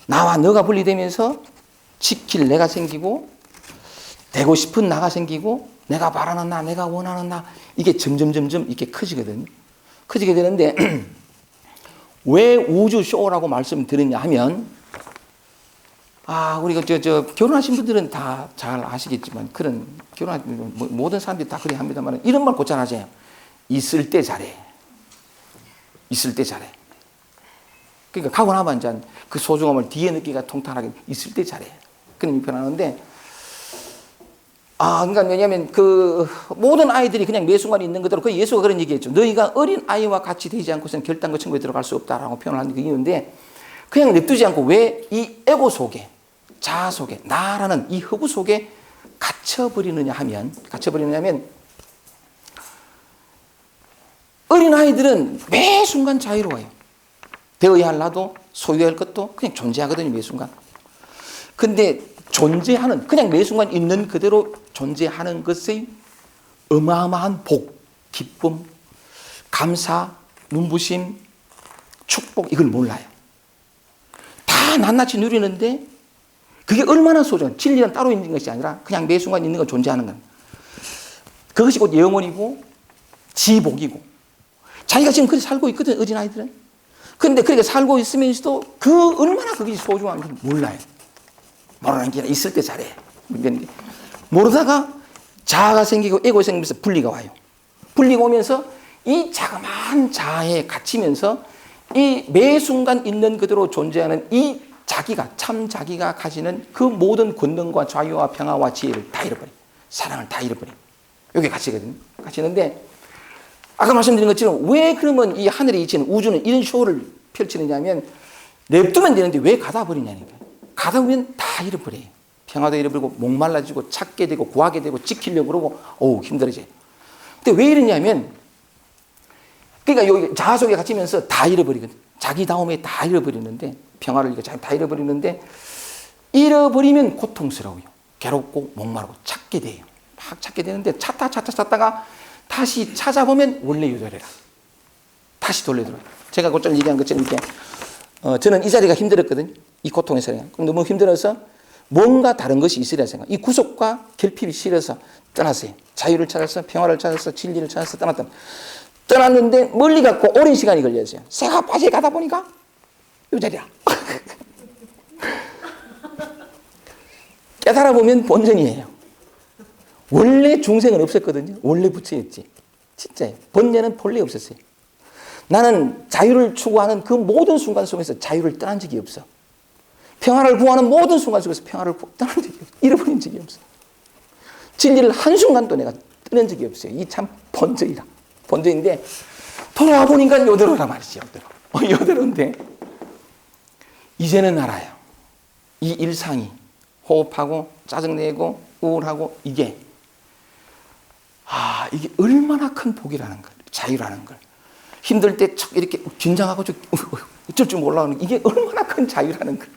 나와 너가 분리되면서 지킬 내가 생기고 되고 싶은 나가 생기고 내가 바라는 나, 내가 원하는 나 이게 점점 이렇게 커지거든요. 커지게 되는데 왜 우주 쇼라고 말씀드리냐 하면 우리가 결혼하신 분들은 다 잘 아시겠지만 모든 사람들이 다 그래 합니다만 이런 말 곧잘 하세요. 있을 때 잘해. 있을 때 잘해. 그러니까 가고 나면 이제 그 소중함을 뒤에 느끼기가 통탄하게 있을 때 잘해. 그런 표현하는데 그러니까 왜냐하면 모든 아이들이 그냥 매 순간 있는 그대로 예수가 그런 얘기했죠. 너희가 어린 아이와 같이 되지 않고서는 결단과 천국에 들어갈 수 없다라고 표현을 하는 게 있는데 그냥 냅두지 않고 왜 이 에고 속에 자아 속에 나라는 이 허구 속에 갇혀버리느냐 하면 어린아이들은 매 순간 자유로워요. 되어야 할 나도 소유할 것도 그냥 존재하거든요. 매 순간. 근데 그냥 매 순간 있는 그대로 존재하는 것의 어마어마한 복, 기쁨, 감사, 눈부심, 축복 이걸 몰라요. 다 낱낱이 누리는데 그게 얼마나 소중한 진리는 따로 있는 것이 아니라 그냥 매 순간 있는 건 존재하는 건 그것이 곧 영원이고 지복이고 자기가 지금 그렇게 살고 있거든 어린아이들은. 그런데 그렇게 살고 있으면서도 얼마나 그게 소중한 건 몰라요. 모르는 게 있을 때 잘해. 모르다가 자아가 생기고 에고가 생기면서 분리가 와요. 분리가 오면서 이 자그마한 자아에 갇히면서 이 매 순간 있는 그대로 존재하는 이 참 자기가 가지는 그 모든 권능과 자유와 평화와 지혜를 다 잃어버려요. 사랑을 다 잃어버려요. 여기 갇히거든요. 갇히는데 아까 말씀드린 것처럼 왜 그러면 이 하늘에 있는 우주는 이런 쇼를 펼치느냐 하면 냅두면 되는데 왜 가다 버리냐니까요. 가다 보면 다 잃어버려요. 평화도 잃어버리고 목말라지고 찾게 되고 구하게 되고 지키려고 그러고 힘들어져요. 근데 왜 이러냐면 그러니까 여기 자아 속에 갇히면서 다 잃어버리거든. 자기다움에 다 잃어버리는데 평화를 다 잃어버리는데 잃어버리면 고통스러워요. 괴롭고 목마르고 찾게 돼요. 막 찾게 되는데 찾다가 다시 찾아보면 원래 유도래라. 다시 돌려들어요. 제가 곧전 얘기한 것처럼 이렇게 저는 이 자리가 힘들었거든요. 이 고통의 자리가. 그럼 너무 힘들어서 뭔가 다른 것이 있으리라 생각. 이 구속과 결핍이 싫어서 떠났어요. 자유를 찾아서 평화를 찾아서 진리를 찾아서 떠났는데 멀리 갔고 오랜 시간이 걸렸어요. 새가 빠져 가다 보니까 이 자리야. 깨달아 보면 본전이에요. 원래 중생은 없었거든요. 원래 부처였지. 진짜예요. 본래는 본래 없었어요. 나는 자유를 추구하는 그 모든 순간 속에서 자유를 떠난 적이 없어. 평화를 구하는 모든 순간 속에서 평화를 떠난 적이 없어. 잃어버린 적이 없어. 진리를 한순간도 내가 떠난 적이 없어요. 이 참 본전이라. 본전인데 돌아와 보니까 요대로라 말이지. 요대로인데 이제는 알아요. 이 일상이 호흡하고 짜증내고 우울하고 이게 얼마나 큰 복이라는 걸, 자유라는 걸. 힘들 때 이렇게 긴장하고 어쩔 줄 몰라하는 이게 얼마나 큰 자유라는 걸.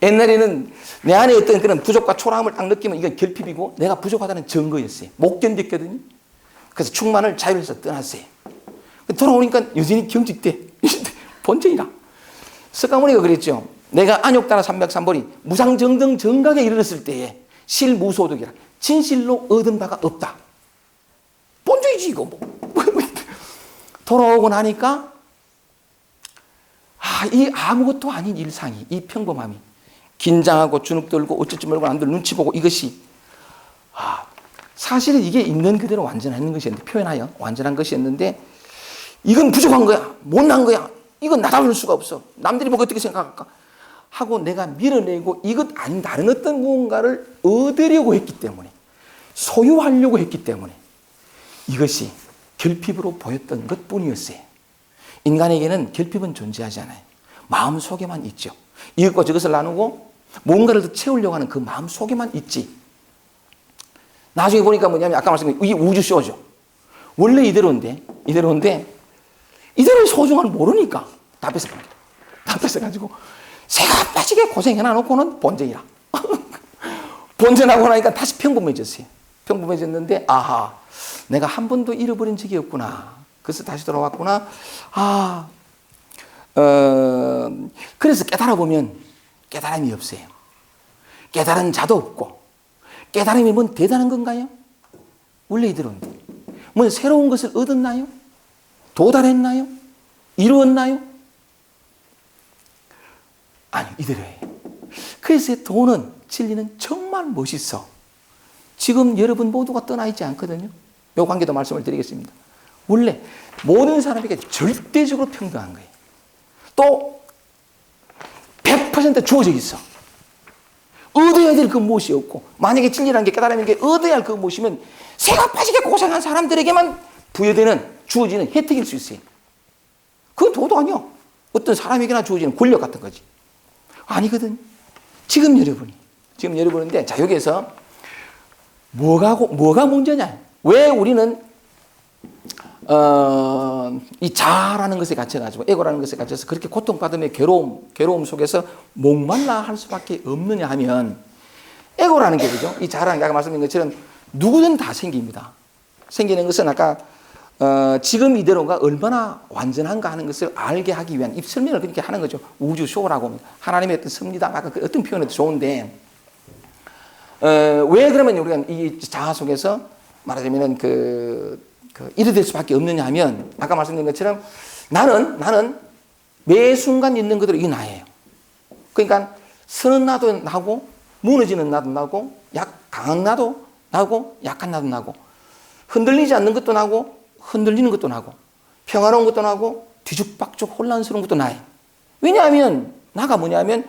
옛날에는 내 안에 어떤 그런 부족과 초라함을 딱 느끼면 이건 결핍이고 내가 부족하다는 증거였어요. 못 견뎠거든요. 그래서 충만을 자유에서 떠났어요. 돌아오니까 여전히 경직돼. 본전이라. 석가모니가 그랬죠. 내가 안욕따라 삼백삼보리 무상정등 정각에 이르렀을 때에 실무소득이라. 진실로 얻은 바가 없다. 본주의지 이거 뭐. 돌아오고 나니까 이 아무것도 아닌 일상이, 이 평범함이, 긴장하고 주눅 들고 어쩔 줄 모르고 남들 눈치 보고 이것이 사실은 이게 있는 그대로 완전한 것이었는데, 표현하여 완전한 것이었는데, 이건 부족한 거야, 못난 거야, 이건 나다울 수가 없어, 남들이 보고 어떻게 생각할까 하고 내가 밀어내고 이것 아닌 다른 어떤 무언가를 얻으려고 했기 때문에, 소유하려고 했기 때문에 이것이 결핍으로 보였던 것뿐이었어요. 인간에게는 결핍은 존재하지 않아요. 마음속에만 있죠. 이것과 저것을 나누고 뭔가를 더 채우려고 하는 그 마음속에만 있지. 나중에 보니까 뭐냐면 아까 말씀드린 이 우주쇼죠. 원래 이대로인데 이대로의 소중함을 모르니까 다 뺏어버려. 다 뺏어가지고 새가 빠지게 고생해놔놓고는 본전이라. 본전하고 나니까 다시 평범해졌어요. 평범해졌는데 내가 한 번도 잃어버린 적이 없구나. 그래서 다시 돌아왔구나. 그래서 깨달아보면 깨달음이 없어요. 깨달은 자도 없고, 깨달음이 뭔 대단한 건가요? 원래 이대로인데. 뭐 새로운 것을 얻었나요? 도달했나요? 이루었나요? 아니, 이대로예요. 그래서 돈은, 진리는 정말 멋있어. 지금 여러분 모두가 떠나 있지 않거든요. 이 관계도 말씀을 드리겠습니다. 원래 모든 사람에게 절대적으로 평등한 거예요. 또 100% 주어져 있어. 얻어야 될 그 무엇이 없고, 만약에 진리라는 게, 깨달음인 게 얻어야 할 그 무엇이면 새가 빠지게 고생한 사람들에게만 부여되는, 주어지는 혜택일 수 있어요. 그건 도도 아니야. 어떤 사람에게나 주어지는 권력 같은 거지. 아니거든. 지금 여러분인데, 자, 여기에서 뭐가 문제냐? 왜 우리는 이 자라는 것에 갇혀가지고, 에고라는 것에 갇혀서 그렇게 고통받으며 괴로움 속에서 목말라 할 수밖에 없느냐 하면, 에고라는 게 그죠? 이 자라는 게 아까 말씀드린 것처럼 누구든 다 생깁니다. 생기는 것은 아까 지금 이대로가 얼마나 완전한가 하는 것을 알게 하기 위한 이 설명을 그렇게 하는 거죠. 우주쇼라고 하나님의 어떤 섭니다. 아까 그 어떤 표현도 좋은데, 왜 그러면 우리가 이 자아 속에서 말하자면은 이래 될 수밖에 없느냐 하면, 아까 말씀드린 것처럼 나는 매 순간 있는 그대로 이게 나예요. 그러니까 선은 나도 나고, 무너지는 나도 나고, 강한 나도 나고, 약한 나도 나고, 흔들리지 않는 것도 나고, 흔들리는 것도 나고, 평화로운 것도 나고, 뒤죽박죽 혼란스러운 것도 나예요. 왜냐하면 나가 뭐냐면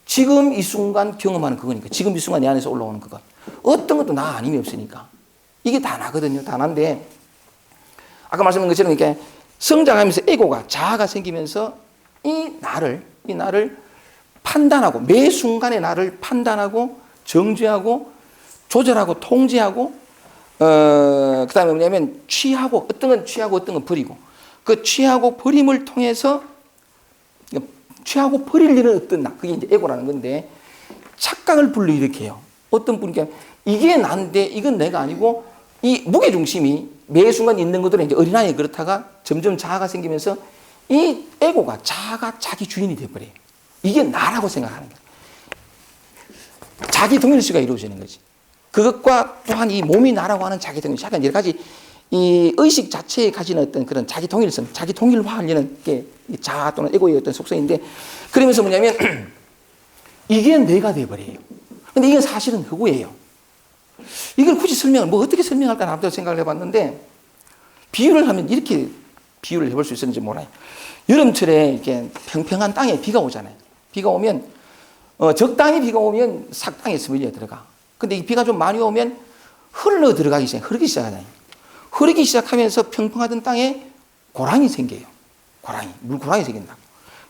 지금 이 순간 경험하는 그거니까. 지금 이 순간 내 안에서 올라오는 그것. 어떤 것도 나 아님이 없으니까. 이게 다 나거든요. 다 난데, 아까 말씀드린 것처럼 이렇게 성장하면서 에고가, 자아가 생기면서 이 나를 판단하고, 매 순간의 나를 판단하고, 정죄하고, 조절하고, 통제하고, 그 다음에 뭐냐면 취하고, 어떤 건 취하고 어떤 건 버리고, 그 취하고 버림을 통해서, 취하고 버릴 일은 어떤 나, 그게 이제 에고라는 건데, 착각을 불러일으켜요. 어떤 분이 이게 난데 이건 내가 아니고, 이 무게중심이 매 순간 있는 것들은 이제 어린아이 그렇다가 점점 자아가 생기면서 이 에고가, 자아가 자기 주인이 되어버려요. 이게 나라고 생각하는 거예요. 자기 동일시가 이루어지는 거지. 그것과 또한 이 몸이 나라고 하는 자기 동일시, 약간 여러 가지 이 의식 자체에 가지는 어떤 그런 자기 동일성, 자기 동일화하려는 게 자아 또는 에고의 어떤 속성인데, 그러면서 뭐냐면 이게 내가 되어버려요. 근데 이건 사실은 허구예요. 이걸 굳이 어떻게 설명할까 나도 생각을 해봤는데, 비유를 하면 이렇게 비유를 해볼 수 있었는지 몰라요. 여름철에 이렇게 평평한 땅에 비가 오잖아요. 비가 오면, 적당히 비가 오면 삭당에 스밀려 들어가. 근데 이 비가 좀 많이 오면 흐르기 시작하잖아요. 흐르기 시작하면서 평평하던 땅에 고랑이 생겨요. 물고랑이 생긴다.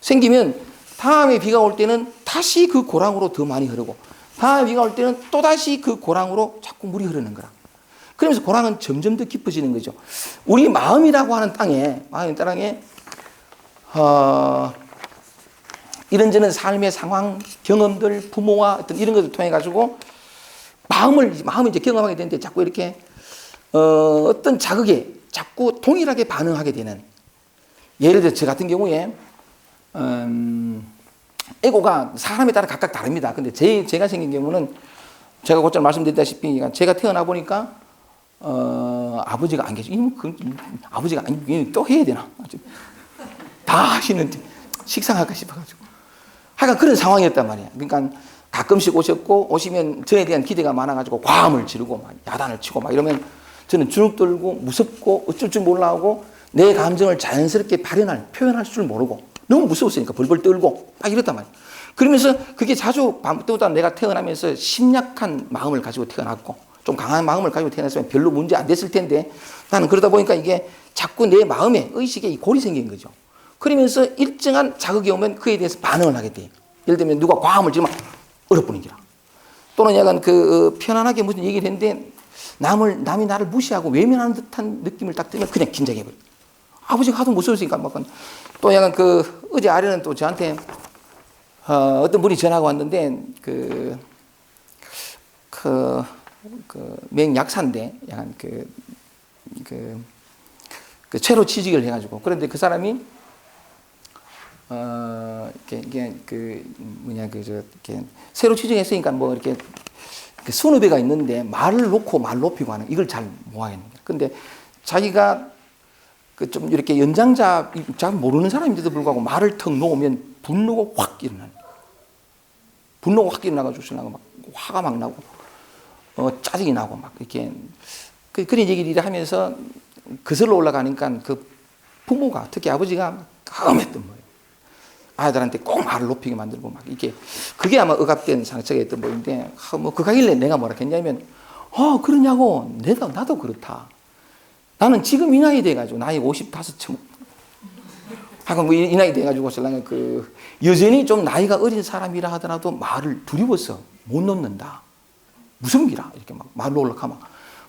생기면 다음에 비가 올 때는 다시 그 고랑으로 더 많이 흐르고, 다음에 비가 올 때는 또다시 그 고랑으로 자꾸 물이 흐르는 거라. 그러면서 고랑은 점점 더 깊어지는 거죠. 우리 마음이라고 하는 땅에, 이런저런 삶의 상황, 경험들, 부모와 어떤 이런 것을 통해 가지고 마음을 이제 경험하게 되는데, 자꾸 이렇게 어떤 자극에 자꾸 동일하게 반응하게 되는. 예를 들어 저 같은 경우에 에고가 사람에 따라 각각 다릅니다. 근데 제가 생긴 경우는 제가 곧잘 말씀드렸다시피 제가 태어나 보니까 아버지가 안 계시고 아버지가 또 해야 되나 다 하시는데 식상할까 싶어가지고 하여간 그런 상황이었단 말이야. 그러니까 가끔씩 오셨고 오시면 저에 대한 기대가 많아가지고 과음을 지르고 막 야단을 치고 막 이러면 저는 주눅 들고 무섭고 어쩔 줄 몰라 하고 내 감정을 자연스럽게 표현할 줄 모르고 너무 무서웠으니까 벌벌 떨고 막 이랬단 말이야. 그러면서 그게 자주 반복되다 내가 태어나면서 심약한 마음을 가지고 태어났고 좀 강한 마음을 가지고 태어났으면 별로 문제 안 됐을 텐데 나는 그러다 보니까 이게 자꾸 내 마음에 의식에 이 골이 생긴 거죠. 그러면서 일정한 자극이 오면 그에 대해서 반응을 하게 돼요. 예를 들면 누가 과음을 지르면 얼어붙는 기라. 또는 약간 편안하게 무슨 얘기를 했는데 남이 나를 무시하고 외면하는 듯한 느낌을 딱 들면 그냥 긴장해버려. 아버지가 하도 무서웠으니까 막. 또 약간 어제 아래는 또 저한테 어떤 분이 전화가 왔는데 맹약사인데 약간 채로 취직을 해가지고 그런데 그 사람이 새로 취직했으니까 뭐 이렇게 선후배가 있는데 말을 놓고 말 높이고 하는 이걸 잘 못하겠는 거예요. 근데 자기가 좀 이렇게 연장자 잘 모르는 사람인데도 불구하고 말을 턱 놓으면 분노가 확 일어나는 거예요. 분노가 확 일어나가지고 막 화가 막 나고 짜증이 나고 막 이렇게 그런 얘기를 하면서 거슬러 올라가니까 그 부모가 특히 아버지가 까음했던 거예요. 아이들한테 꼭 말을 높이게 만들고 막 이게 그게 아마 억압된 상처가 있던 모인데 뭐 그가길래 내가 뭐라 했냐면 그러냐고 나도 그렇다. 나는 지금 이 나이 돼가지고 나이 55쯤 하여간 이 나이 돼가지고 여전히 좀 나이가 어린 사람이라 하더라도 말을 두려워서 못 놓는다. 무슨 기라 이렇게 막 말로 올라가면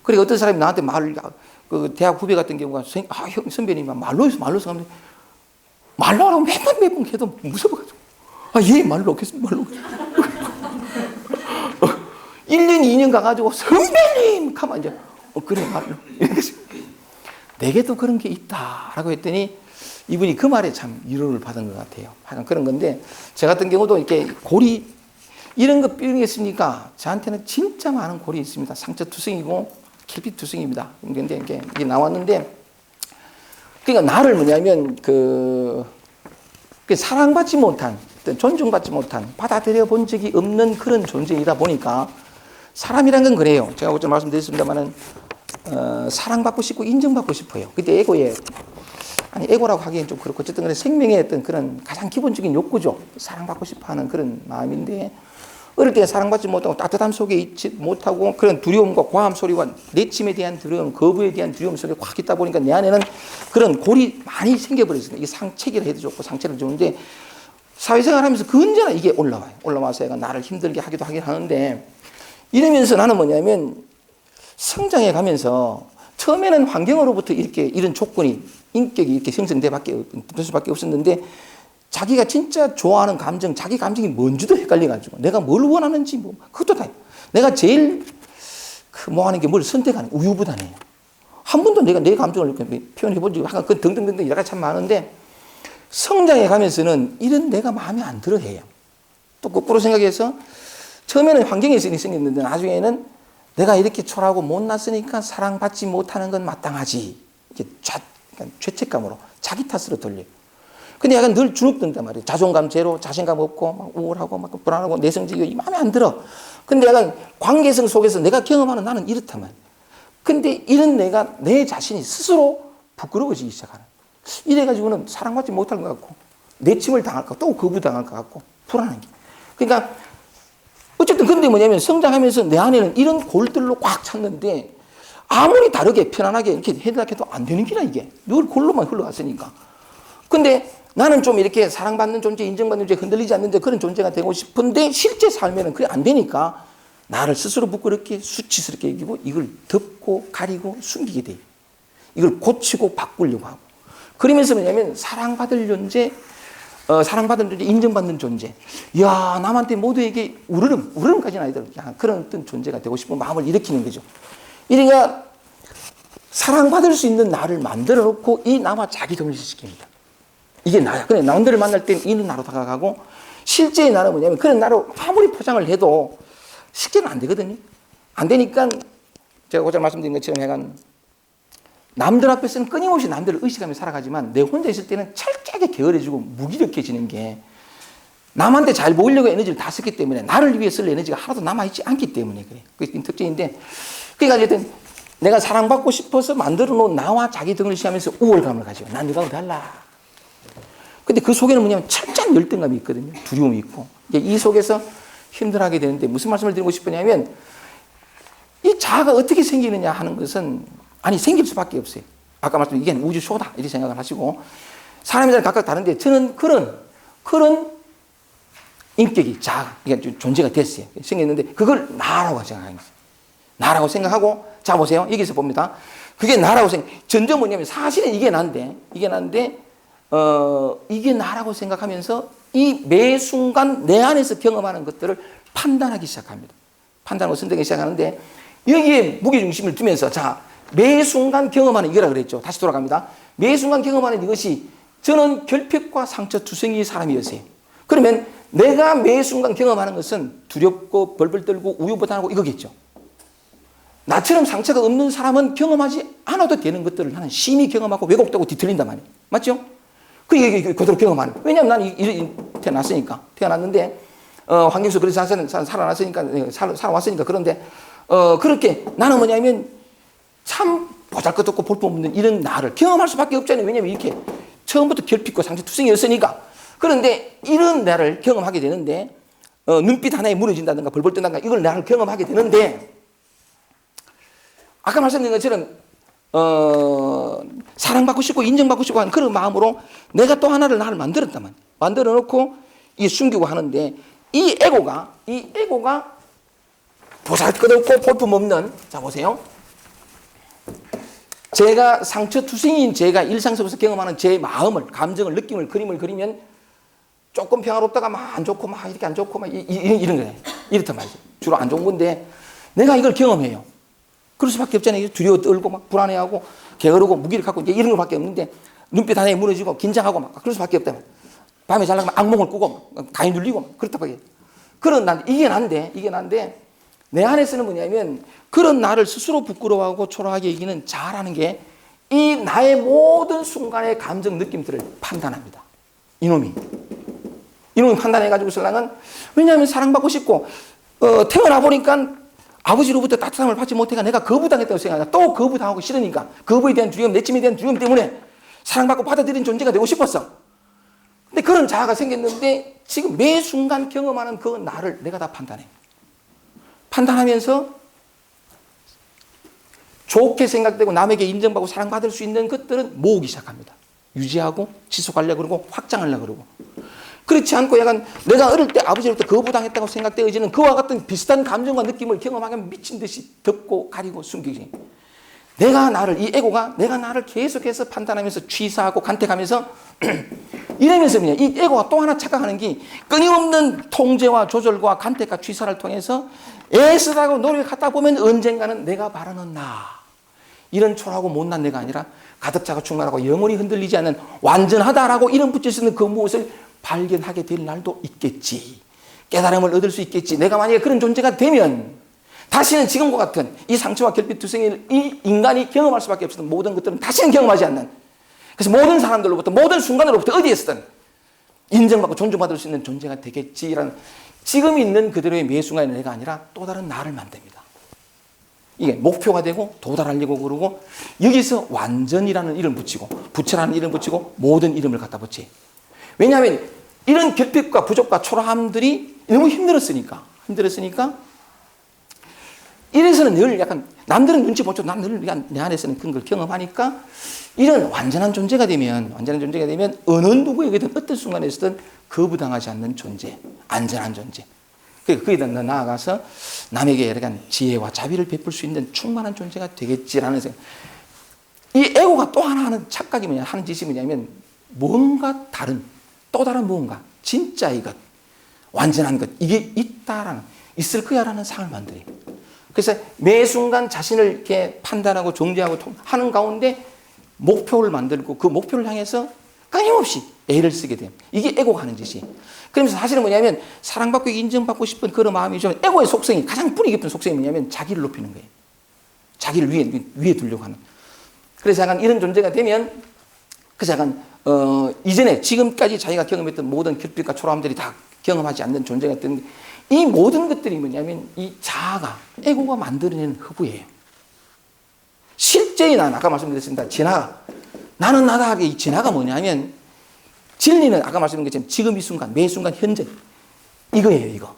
그래 어떤 사람이 나한테 말을 대학 후배 같은 경우가 형 선배님이 말로 하면 말로 하라고 몇 번 해도 무서워가지고 예 말로 하겠습니다. 말로 1년 2년 가가지고 선배님 가만 이제 그래 말로 내게도 그런 게 있다라고 했더니 이분이 그 말에 참 위로를 받은 것 같아요. 하여간 그런 건데 저 같은 경우도 이렇게 골이 이런 거 삐ring했으니까 저한테는 진짜 많은 골이 있습니다. 상처투성이고 결핍투성입니다. 근데 이게 나왔는데 그러니까 나를 뭐냐면 사랑받지 못한 존중받지 못한 받아들여 본 적이 없는 그런 존재이다 보니까 사람이란 건 그래요. 제가 어제 말씀드렸습니다만은 사랑받고 싶고 인정받고 싶어요. 그때 에고라고 하기엔 좀 그렇고 어쨌든 생명의 어떤 그런 가장 기본적인 욕구죠. 사랑받고 싶어하는 그런 마음인데 어릴 때 사랑받지 못하고 따뜻함 속에 있지 못하고 그런 두려움과 과함 소리와 내침에 대한 두려움, 거부에 대한 두려움 속에 확 있다 보니까 내 안에는 그런 골이 많이 생겨버렸습니다. 이게 상체기를 해도 좋고 상체를 좋은데 사회생활 하면서 언제나 이게 올라와요. 올라와서 얘가 나를 힘들게 하기도 하긴 하는데 이러면서 나는 뭐냐면 성장해 가면서 처음에는 환경으로부터 이런 조건이 인격이 이렇게 형성될 수밖에 없었는데 자기가 진짜 좋아하는 감정, 자기 감정이 뭔지도 헷갈려가지고 내가 뭘 원하는지 그것도 다 내가 제일 하는 게 뭘 선택하는 우유부단해요. 한 번도 내가 내 감정을 이렇게 표현해 본 적이 그 등등등등 여러 가지 참 많은데 성장해 가면서는 이런 내가 마음에 안 들어 해요. 또 거꾸로 생각해서 처음에는 환경에서 생겼는데 나중에는 내가 이렇게 초라하고 못났으니까 사랑받지 못하는 건 마땅하지. 이렇게 죄책감으로 자기 탓으로 돌려요. 근데 약간 늘 주눅든단 말이에요. 자존감 제로, 자신감 없고, 막 우울하고, 막 불안하고, 내성적이고, 마음에 안 들어. 근데 약간 관계성 속에서 내가 경험하는 나는 이렇다만. 근데 이런 내 자신이 스스로 부끄러워지기 시작하는. 이래가지고는 사랑받지 못할 것 같고, 내침을 당할 것 같고, 또 거부당할 것 같고, 불안한 게. 그러니까, 어쨌든 근데 뭐냐면 성장하면서 내 안에는 이런 골들로 꽉 찼는데, 아무리 다르게 편안하게 이렇게 해달라고 해도 안 되는 기라, 이게. 늘 골로만 흘러갔으니까. 근데 나는 좀 이렇게 사랑받는 존재, 인정받는 존재, 흔들리지 않는 그런 존재가 되고 싶은데 실제 삶에는 그게 안 되니까 나를 스스로 부끄럽게 수치스럽게 여기고 이걸 덮고 가리고 숨기게 돼요. 이걸 고치고 바꾸려고 하고. 그러면서 뭐냐면 사랑받을 존재, 인정받는 존재. 이야, 남한테 모두에게 우러름까지는 아니더라도 그런 어떤 존재가 되고 싶은 마음을 일으키는 거죠. 이러니까 사랑받을 수 있는 나를 만들어 놓고 이 나와 자기 동일시킵니다. 이게 나야. 근데 남들을 만날 때는 이는 나로 다가가고 실제의 나는 뭐냐면 그런 나로 아무리 포장을 해도 실제는 안 되거든요. 안 되니까 제가 고작 말씀드린 것처럼 약간 남들 앞에서는 끊임없이 남들을 의식하며 살아가지만 내 혼자 있을 때는 철저하게 게으르지고 무기력해지는 게 남한테 잘 보이려고 에너지를 다 썼기 때문에 나를 위해 쓸 에너지가 하나도 남아있지 않기 때문에 그래. 그게 특징인데 그러니까 어쨌든 내가 사랑받고 싶어서 만들어 놓은 나와 자기 등을 시하면서 우월감을 가지고 난 누가하고 달라. 근데 그 속에는 뭐냐면 철저한 열등감이 있거든요. 두려움이 있고. 이 속에서 힘들어하게 되는데 무슨 말씀을 드리고 싶으냐면 이 자아가 어떻게 생기느냐 하는 것은 아니 생길 수밖에 없어요. 아까 말씀드린 이게 우주 쇼다 이렇게 생각을 하시고 사람이 각각 다른데 저는 그런 인격이 자아, 그러니까 존재가 됐어요. 생겼는데 그걸 나라고 생각하는 거예요. 나라고 생각하고 자 보세요. 여기서 봅니다. 그게 나라고 전제 뭐냐면 사실은 이게 난데 이게 나라고 생각하면서 이 매 순간 내 안에서 경험하는 것들을 판단하기 시작합니다. 판단하고 선택하기 시작하는데 여기에 무게중심을 두면서 자, 매 순간 경험하는 이거라 그랬죠. 다시 돌아갑니다. 매 순간 경험하는 이것이 저는 결핍과 상처 투성이의 사람이었어요. 그러면 내가 매 순간 경험하는 것은 두렵고 벌벌 떨고 우유부단하고 이거겠죠. 나처럼 상처가 없는 사람은 경험하지 않아도 되는 것들을 나는 심히 경험하고 왜곡되고 뒤틀린단 말이에요. 맞죠? 그게 그대로 경험하는 거예요. 왜냐하면 나는 태어났으니까. 태어났는데 환경에서 그래서 살아났으니까 살아왔으니까 그런데 그렇게 나는 뭐냐면 참 보잘것없고 볼품없는 이런 나를 경험할 수밖에 없잖아요. 왜냐하면 이렇게 처음부터 결핍과 상처 투성이었으니까. 그런데 이런 나를 경험하게 되는데 눈빛 하나에 무너진다든가 벌벌 뜬다든가 이걸 나를 경험하게 되는데 아까 말씀드린 것처럼 사랑받고 싶고 인정받고 싶고 하는 그런 마음으로 내가 또 하나를 나를 만들었단 말이에요. 만들어 놓고 이 숨기고 하는데 이 에고가 보잘것없고 볼품없는 자 보세요. 제가 상처투성이인 제가 일상 속에서 경험하는 제 마음을 감정을 느낌을 그림을 그리면 조금 평화롭다가 막 안 좋고 막 이렇게 안 좋고 막 이런 거예요. 이렇단 말이죠. 주로 안 좋은 건데 내가 이걸 경험해요. 그럴 수밖에 없잖아요. 두려워 떨고 막 불안해하고 게으르고 무기를 갖고 이제 이런 것밖에 없는데 눈빛 하나에 무너지고 긴장하고 막 그럴 수밖에 없다. 밤에 자려면 악몽을 꾸고 가위 눌리고 그렇다 보게. 그런 난 이게 난데 내 안에서는 뭐냐면 그런 나를 스스로 부끄러워하고 초라하게 여기는 자아라는 게 이 나의 모든 순간의 감정 느낌들을 판단합니다. 이놈이 판단해가지고 설랑은 왜냐하면 사랑받고 싶고 태어나 보니까 아버지로부터 따뜻함을 받지 못해가 내가 거부당했다고 생각하다. 또 거부당하고 싫으니까 거부에 대한 두려움, 내침에 대한 두려움 때문에 사랑받고 받아들인 존재가 되고 싶었어. 근데 그런 자아가 생겼는데 지금 매 순간 경험하는 그 나를 내가 다 판단해. 판단하면서 좋게 생각되고 남에게 인정받고 사랑받을 수 있는 것들은 모으기 시작합니다. 유지하고 지속하려고 그러고 확장하려고 그러고. 그렇지 않고 약간 내가 어릴 때 아버지로부터 거부당했다고 생각되어지는 그와 같은 비슷한 감정과 느낌을 경험하면 미친 듯이 덮고 가리고 숨기지. 이 에고가 내가 나를 계속해서 판단하면서 취사하고 간택하면서 이러면서 뭐냐. 이 에고가 또 하나 착각하는 게 끊임없는 통제와 조절과 간택과 취사를 통해서 애쓰다고 노력하다 보면 언젠가는 내가 바라는 나. 이런 초라하고 못난 내가 아니라 가득 차고 충만하고 영원히 흔들리지 않는 완전하다라고 이름 붙일 수 있는 그 무엇을 발견하게 될 날도 있겠지. 깨달음을 얻을 수 있겠지. 내가 만약에 그런 존재가 되면 다시는 지금과 같은 이 상처와 결핍 투성이를 이 인간이 경험할 수밖에 없었던 모든 것들은 다시는 경험하지 않는 그래서 모든 사람들로부터 모든 순간으로부터 어디에서든 인정받고 존중받을 수 있는 존재가 되겠지라는 지금 있는 그대로의 매 순간의 내가 아니라 또 다른 나를 만듭니다. 이게 목표가 되고 도달하려고 그러고 여기서 완전이라는 이름 붙이고 부처라는 이름 붙이고 모든 이름을 갖다 붙이. 왜냐하면 이런 결핍과 부족과 초라함들이 너무 힘들었으니까 이래서는 늘 약간 남들은 눈치 못 채고 난 늘 내 안에서는 그런 걸 경험하니까 이런 완전한 존재가 되면 어느 누구에게든 어떤 순간에서든 거부당하지 않는 존재, 안전한 존재. 그에 나아가서 남에게 약간 지혜와 자비를 베풀 수 있는 충만한 존재가 되겠지라는 생각. 이 에고가 또 하나 하는 착각이 하는 짓이 뭐냐면 뭔가 다른 또 다른 무언가 진짜의 것, 완전한 것 이게 있을 거야라는 상을 만들어요. 그래서 매 순간 자신을 이렇게 판단하고 정죄하고 하는 가운데 목표를 만들고 그 목표를 향해서 끊임없이 애를 쓰게 돼요. 이게 에고가 하는 짓이. 그러면서 사실은 뭐냐면 사랑받고 인정받고 싶은 그런 마음이 좀 에고의 속성이 가장 뿌리 깊은 속성이 뭐냐면 자기를 높이는 거예요. 자기를 위에 두려고 하는. 그래서 약간 이런 존재가 되면 그래서 약간 이전에 지금까지 자기가 경험했던 모든 결핍과 초라함들이 다 경험하지 않는 존재가 됐던 이 모든 것들이 뭐냐면 이 자아가 에고가 만들어내는 허구예요. 실제의 나는 아까 말씀드렸습니다. 진화. 나는 나다 하게 이 진화가 뭐냐면 진리는 아까 말씀드린 것처럼 지금 이 순간 매 순간 현재 이거예요. 이거.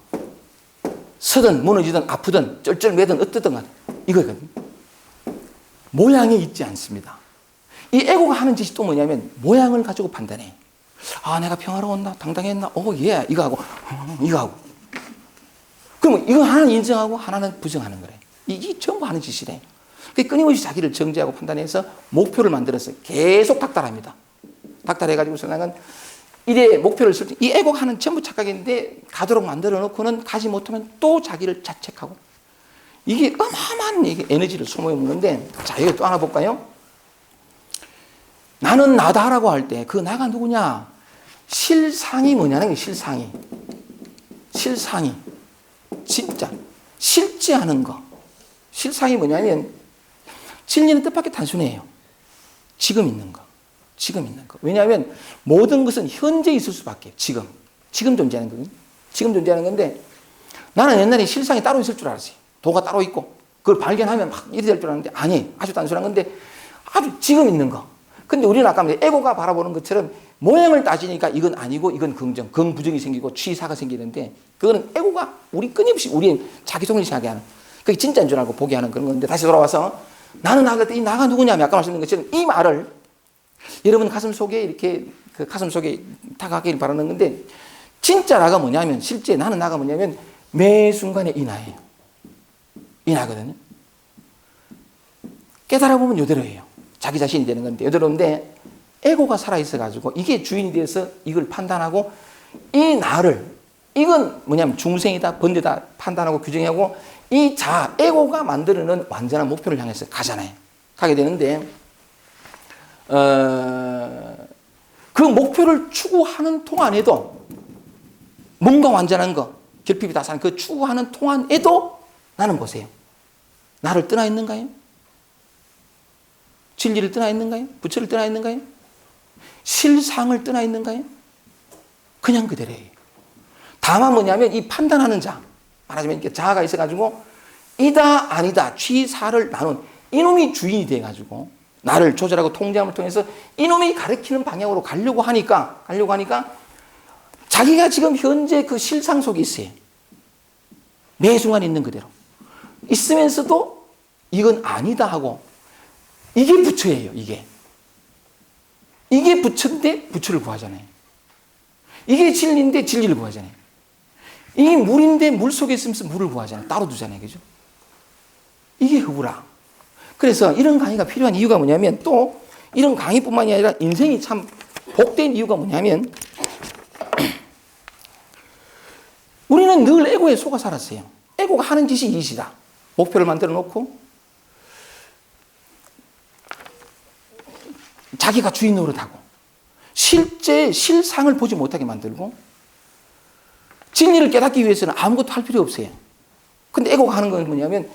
서든 무너지든 아프든 쩔쩔매든 어떠든 간에 이거거든요. 모양이 있지 않습니다. 이 에고가 하는 짓이 또 뭐냐면 모양을 가지고 판단해. 아, 내가 평화로웠나? 당당했나? 예. 이거 하고 이거 하고. 그러면 이거 하나는 인정하고 하나는 부정하는 거래. 이게 전부 하는 짓이래. 끊임없이 자기를 정죄하고 판단해서 목표를 만들어서 계속 닥달합니다. 닥달해가지고 세상은 이래 목표를 설정. 이 에고가 하는 전부 착각인데 가도록 만들어 놓고는 가지 못하면 또 자기를 자책하고. 이게 어마어마한 에너지를 소모해 먹는데, 자, 여기 또 하나 볼까요? 나는 나다라고 할 때 그 나가 누구냐? 실상이 뭐냐는 게 실상이. 실상이. 진짜. 실제하는 거. 실상이 뭐냐면 진리는 뜻밖의 단순해요. 지금 있는 거. 지금 있는 거. 왜냐하면 모든 것은 현재 있을 수밖에. 지금 존재하는 거거든요. 지금 존재하는 건데 나는 옛날에 실상이 따로 있을 줄 알았어요. 도가 따로 있고 그걸 발견하면 막 이리 될 줄 알았는데 아니, 아주 단순한 건데 아주 지금 있는 거. 근데 우리는 아까 에고가 바라보는 것처럼 모양을 따지니까 이건 아니고 이건 긍정, 긍부정이 생기고 취사가 생기는데 그거는 에고가 우리 끊임없이 우리 자기 속일시하게 하는 그게 진짜인 줄 알고 보게 하는 그런 건데 다시 돌아와서 나는 나갈 때 이 나가 누구냐면 아까 말씀드린 것처럼 이 말을 여러분 가슴 속에 이렇게 그 가슴 속에 다가가길 바라는 건데 진짜 나가 뭐냐면 실제 나는 나가 뭐냐면 매 순간에 이 나예요. 이 나거든요. 깨달아 보면 이대로예요. 자기 자신이 되는 건데 이대로인데 에고가 살아있어가지고 이게 주인이 돼서 이걸 판단하고 이 나를 이건 뭐냐면 중생이다 번제다 판단하고 규정하고 이 자 에고가 만들어낸 완전한 목표를 향해서 가잖아요. 가게 되는데 그 목표를 추구하는 동안에도 뭔가 완전한 거 결핍이 다 사는 그 추구하는 동안에도 나는 보세요. 나를 떠나 있는가요? 진리를 떠나 있는가요? 부처를 떠나 있는가요? 실상을 떠나 있는가요? 그냥 그대로예요. 다만 뭐냐면 이 판단하는 자, 말하자면 이렇게 자아가 있어가지고 이다 아니다 취사를 나눈 이놈이 주인이 돼가지고 나를 조절하고 통제함을 통해서 이놈이 가르치는 방향으로 가려고 하니까 자기가 지금 현재 그 실상 속에 있어요. 매 순간 있는 그대로 있으면서도 이건 아니다 하고 이게 부처예요. 이게 부처인데 부처를 구하잖아요. 이게 진리인데 진리를 구하잖아요. 이게 물인데 물 속에 있으면서 물을 구하잖아요. 따로 두잖아요. 그죠? 이게 허구라. 그래서 이런 강의가 필요한 이유가 뭐냐면 또 이런 강의뿐만이 아니라 인생이 참 복된 이유가 뭐냐면 우리는 늘 에고에 속아 살았어요. 에고가 하는 짓이 이 짓이다. 목표를 만들어 놓고 자기가 주인 노릇하고 실제 실상을 보지 못하게 만들고 진리를 깨닫기 위해서는 아무것도 할 필요 없어요. 근데 에고가 하는 건 뭐냐면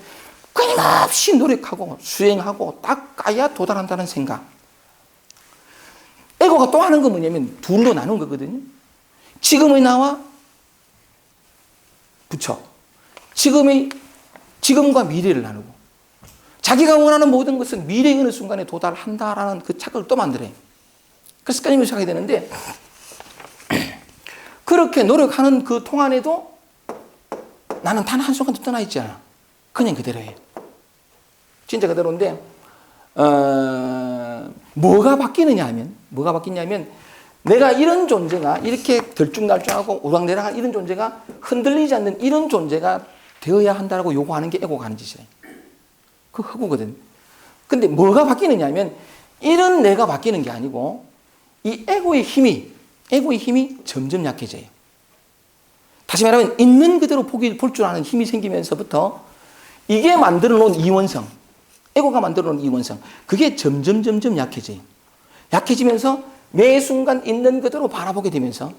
끊임없이 노력하고 수행하고 닦아야 도달한다는 생각. 에고가 또 하는 건 뭐냐면 둘로 나눈 거거든요. 지금의 나와 부처. 지금과 미래를 나누고 자기가 원하는 모든 것은 미래의 어느 순간에 도달한다라는 그 착각을 또 만들어요. 그래서 끊임없이 하게 되는데 그렇게 노력하는 그 동안에도 나는 단 한순간도 떠나 있지 않아. 그냥 그대로예요. 진짜 그대로인데 뭐가 바뀌느냐면 내가 이런 존재가 이렇게 들쭉날쭉하고 우락내락한 이런 존재가 흔들리지 않는 이런 존재가 되어야 한다고 요구하는 게 에고가 하는 짓이에요. 그 허구거든. 근데 뭐가 바뀌느냐면 이런 내가 바뀌는 게 아니고 이 에고의 힘이 점점 약해져요. 다시 말하면 있는 그대로 볼 줄 아는 힘이 생기면서부터 이게 만들어 놓은 이원성, 에고가 만들어 놓은 이원성, 그게 점점 약해져요. 약해지면서 매 순간 있는 그대로 바라보게 되면서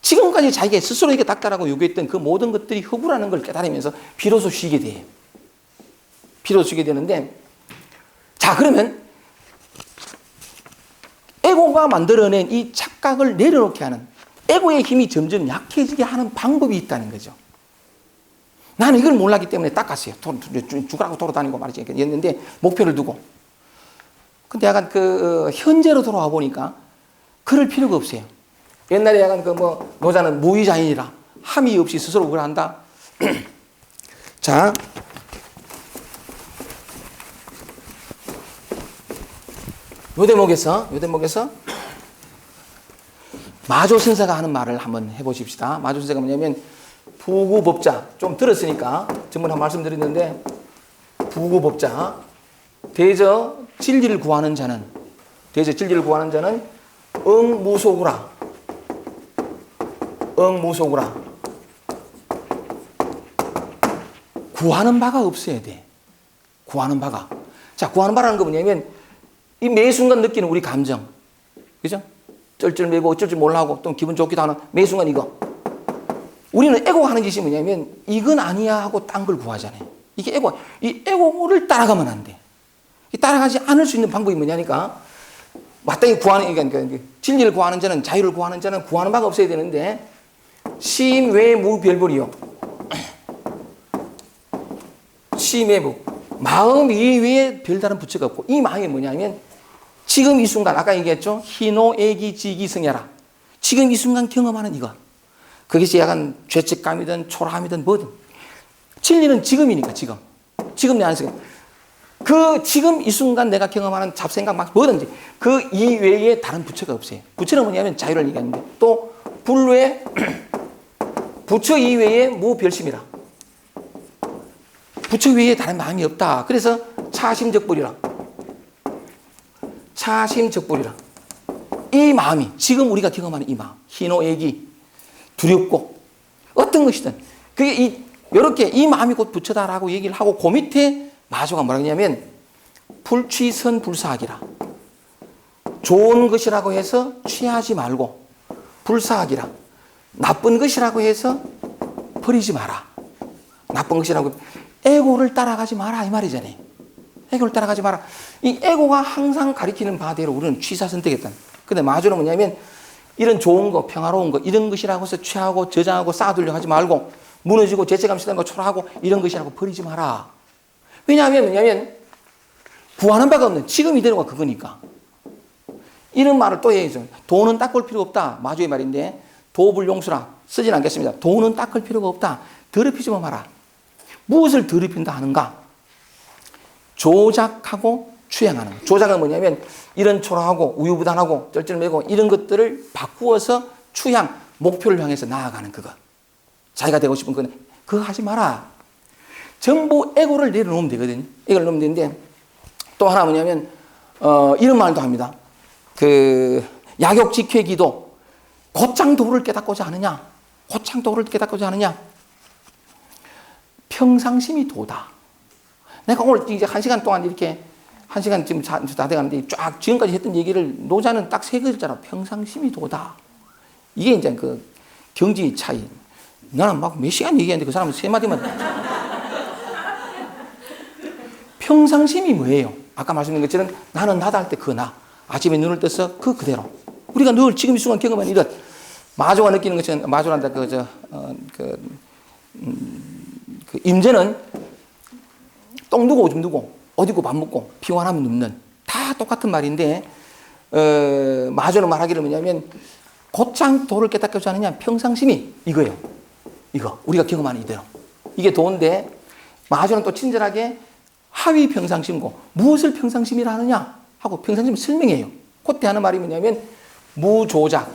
지금까지 자기가 스스로에게 닥달하고 요구했던 그 모든 것들이 허구라는 걸 깨달으면서 비로소 쉬게 돼요. 비로소 쉬게 되는데, 자, 그러면 에고가 만들어낸 이 착각을 내려놓게 하는, 에고의 힘이 점점 약해지게 하는 방법이 있다는 거죠. 나는 이걸 몰랐기 때문에 닦았어요. 죽으라고 돌아다니고 말이지. 했는데, 목표를 두고. 근데 약간 현재로 돌아와 보니까 그럴 필요가 없어요. 옛날에 약간 노자는 무의자인이라 함이 없이 스스로 그걸 한다. 자, 요 대목에서 마조선사가 하는 말을 한번 해보십시다. 마조선사가 뭐냐면, 부구법자, 좀 들었으니까 전번에 한 말씀드렸는데, 부구법자, 대저 진리를 구하는 자는 응무소구라. 구하는 바가 없어야 돼. 구하는 바가. 자, 구하는 바라는 거 뭐냐면, 이 매 순간 느끼는 우리 감정. 그죠? 쩔쩔매고 어쩔 줄 몰라 하고 또 기분 좋기도 하는 매 순간 이거. 우리는 에고가 하는 짓이 뭐냐면, 이건 아니야 하고 딴 걸 구하잖아요. 이게 에고. 이 에고를 따라가면 안 돼. 따라가지 않을 수 있는 방법이 뭐냐니까, 마땅히 그러니까 진리를 구하는 자는, 자유를 구하는 자는 구하는 바가 없어야 되는데, 심외무별불이요. 심외무. 마음 이외에 별다른 부처가 없고, 이 마음이 뭐냐면, 지금 이 순간, 아까 얘기했죠? 희노애기지기승야라. 지금 이 순간 경험하는 이거. 그것이 약간 죄책감이든 초라함이든 뭐든. 진리는 지금이니까, 지금 내 안에서. 지금 이 순간 내가 경험하는 잡생각 막 뭐든지 그 이외에 다른 부처가 없어요. 부처는 뭐냐면 자유를 얘기하는데, 또 불외 부처 이외에 무별심이라. 부처 외에 다른 마음이 없다. 그래서 차심적불이라. 이 마음이, 지금 우리가 경험하는 이 마음, 희노애기, 두렵고 어떤 것이든 그게 이렇게 이 마음이 곧 부처다라고 얘기를 하고, 그 밑에 마조가 뭐라 그러냐면, 불취선불사학이라. 좋은 것이라고 해서 취하지 말고, 불사학이라. 나쁜 것이라고 해서 버리지 마라. 나쁜 것이라고. 에고를 따라가지 마라 이 말이잖아요. 에고를 따라가지 마라. 이 에고가 항상 가리키는 바대로 우리는 취사선택했다. 근데 마조는 뭐냐면, 이런 좋은 거, 평화로운 거, 이런 것이라고 해서 취하고 저장하고 쌓아두려고 하지 말고, 무너지고 죄책감 쓰는 거 초라하고 이런 것이라고 버리지 마라. 왜냐하면 구하는 바가 없는 지금 이대로가 그거니까. 이런 말을 또 해야죠. 돈은 닦을 필요 없다. 마주의 말인데, 도불용수라 쓰진 않겠습니다. 돈은 닦을 필요가 없다. 더럽히지만 마라. 무엇을 더럽힌다 하는가? 조작하고 추행하는 것. 조작은 뭐냐면, 이런 초라하고 우유부단하고 쩔쩔매고 이런 것들을 바꾸어서 추향, 목표를 향해서 나아가는 그것. 자기가 되고 싶은 그거 하지 마라. 전부 에고를 내려놓으면 되거든요. 에고를 놓으면 되는데, 또 하나 뭐냐면, 이런 말도 합니다. 약욕직회기도 곧장도를 깨닫고자 하느냐? 평상심이 도다. 내가 오늘 이제 1시간 동안 이렇게, 1시간 지금 다 돼가는데, 쫙 지금까지 했던 얘기를 노자는 딱 3글자로 평상심이 도다. 이게 이제 경지의 차이. 나는 막 몇 시간 얘기했는데 그 사람은 3마디만. 평상심이 뭐예요? 아까 말씀드린 것처럼 나는 나다 할 때 그 나. 아침에 눈을 떠서 그대로. 우리가 늘 지금 이 순간 경험하는 이런 마조가 느끼는 것처럼, 마조란다 임재는 똥 누고 오줌 누고 어디 있고 밥 먹고 피곤하면 눕는, 다 똑같은 말인데, 마조는 말하기를 뭐냐면, 곧장 도를 깨닫고자 하느냐? 평상심이 이거예요. 이거 우리가 경험하는 이대로. 이게 도인데, 마조는 또 친절하게 하위 평상심고, 무엇을 평상심이라 하느냐 하고 평상심을 설명해요. 그때 하는 말이 뭐냐면, 무조작,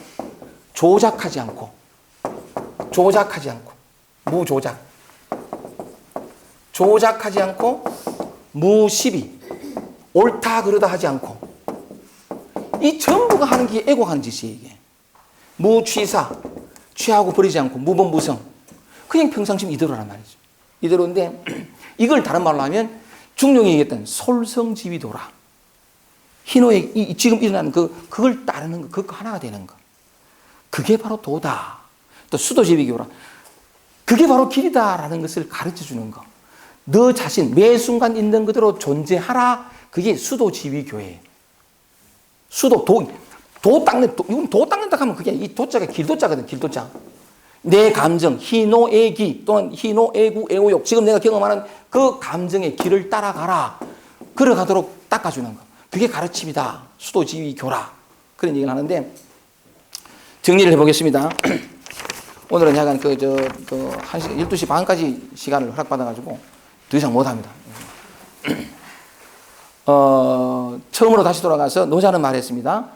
조작하지 않고, 무조작, 조작하지 않고, 무시비, 옳다 그르다 하지 않고. 이 전부가 하는 게 에고가 하는 짓이에요. 이게 무취사, 취하고 버리지 않고, 무범무성, 그냥 평상심 이대로란 말이죠. 이대로인데, 이걸 다른 말로 하면 중용이 얘기했던 솔성지위도라. 희노애기, 지금 일어나는 그걸 따르는 거, 그거 하나가 되는 거. 그게 바로 도다. 또 수도지비교라. 그게 바로 길이다라는 것을 가르쳐 주는 거. 너 자신 매 순간 있는 그대로 존재하라. 그게 수도지비교예요. 도 닦는, 이건 도 닦는다 하면 그게 이 도자가 길도자거든, 길도자. 내 감정, 희노애기 또는 희노애구, 애호욕. 지금 내가 경험하는 그 감정의 길을 따라가라. 걸어가도록 닦아주는 거. 그게 가르침이다. 수도지휘교라. 그런 얘기를 하는데, 정리를 해보겠습니다. 오늘은 약간 12시 반까지 시간을 허락받아가지고 더 이상 못합니다. 처음으로 다시 돌아가서 노자는 말했습니다.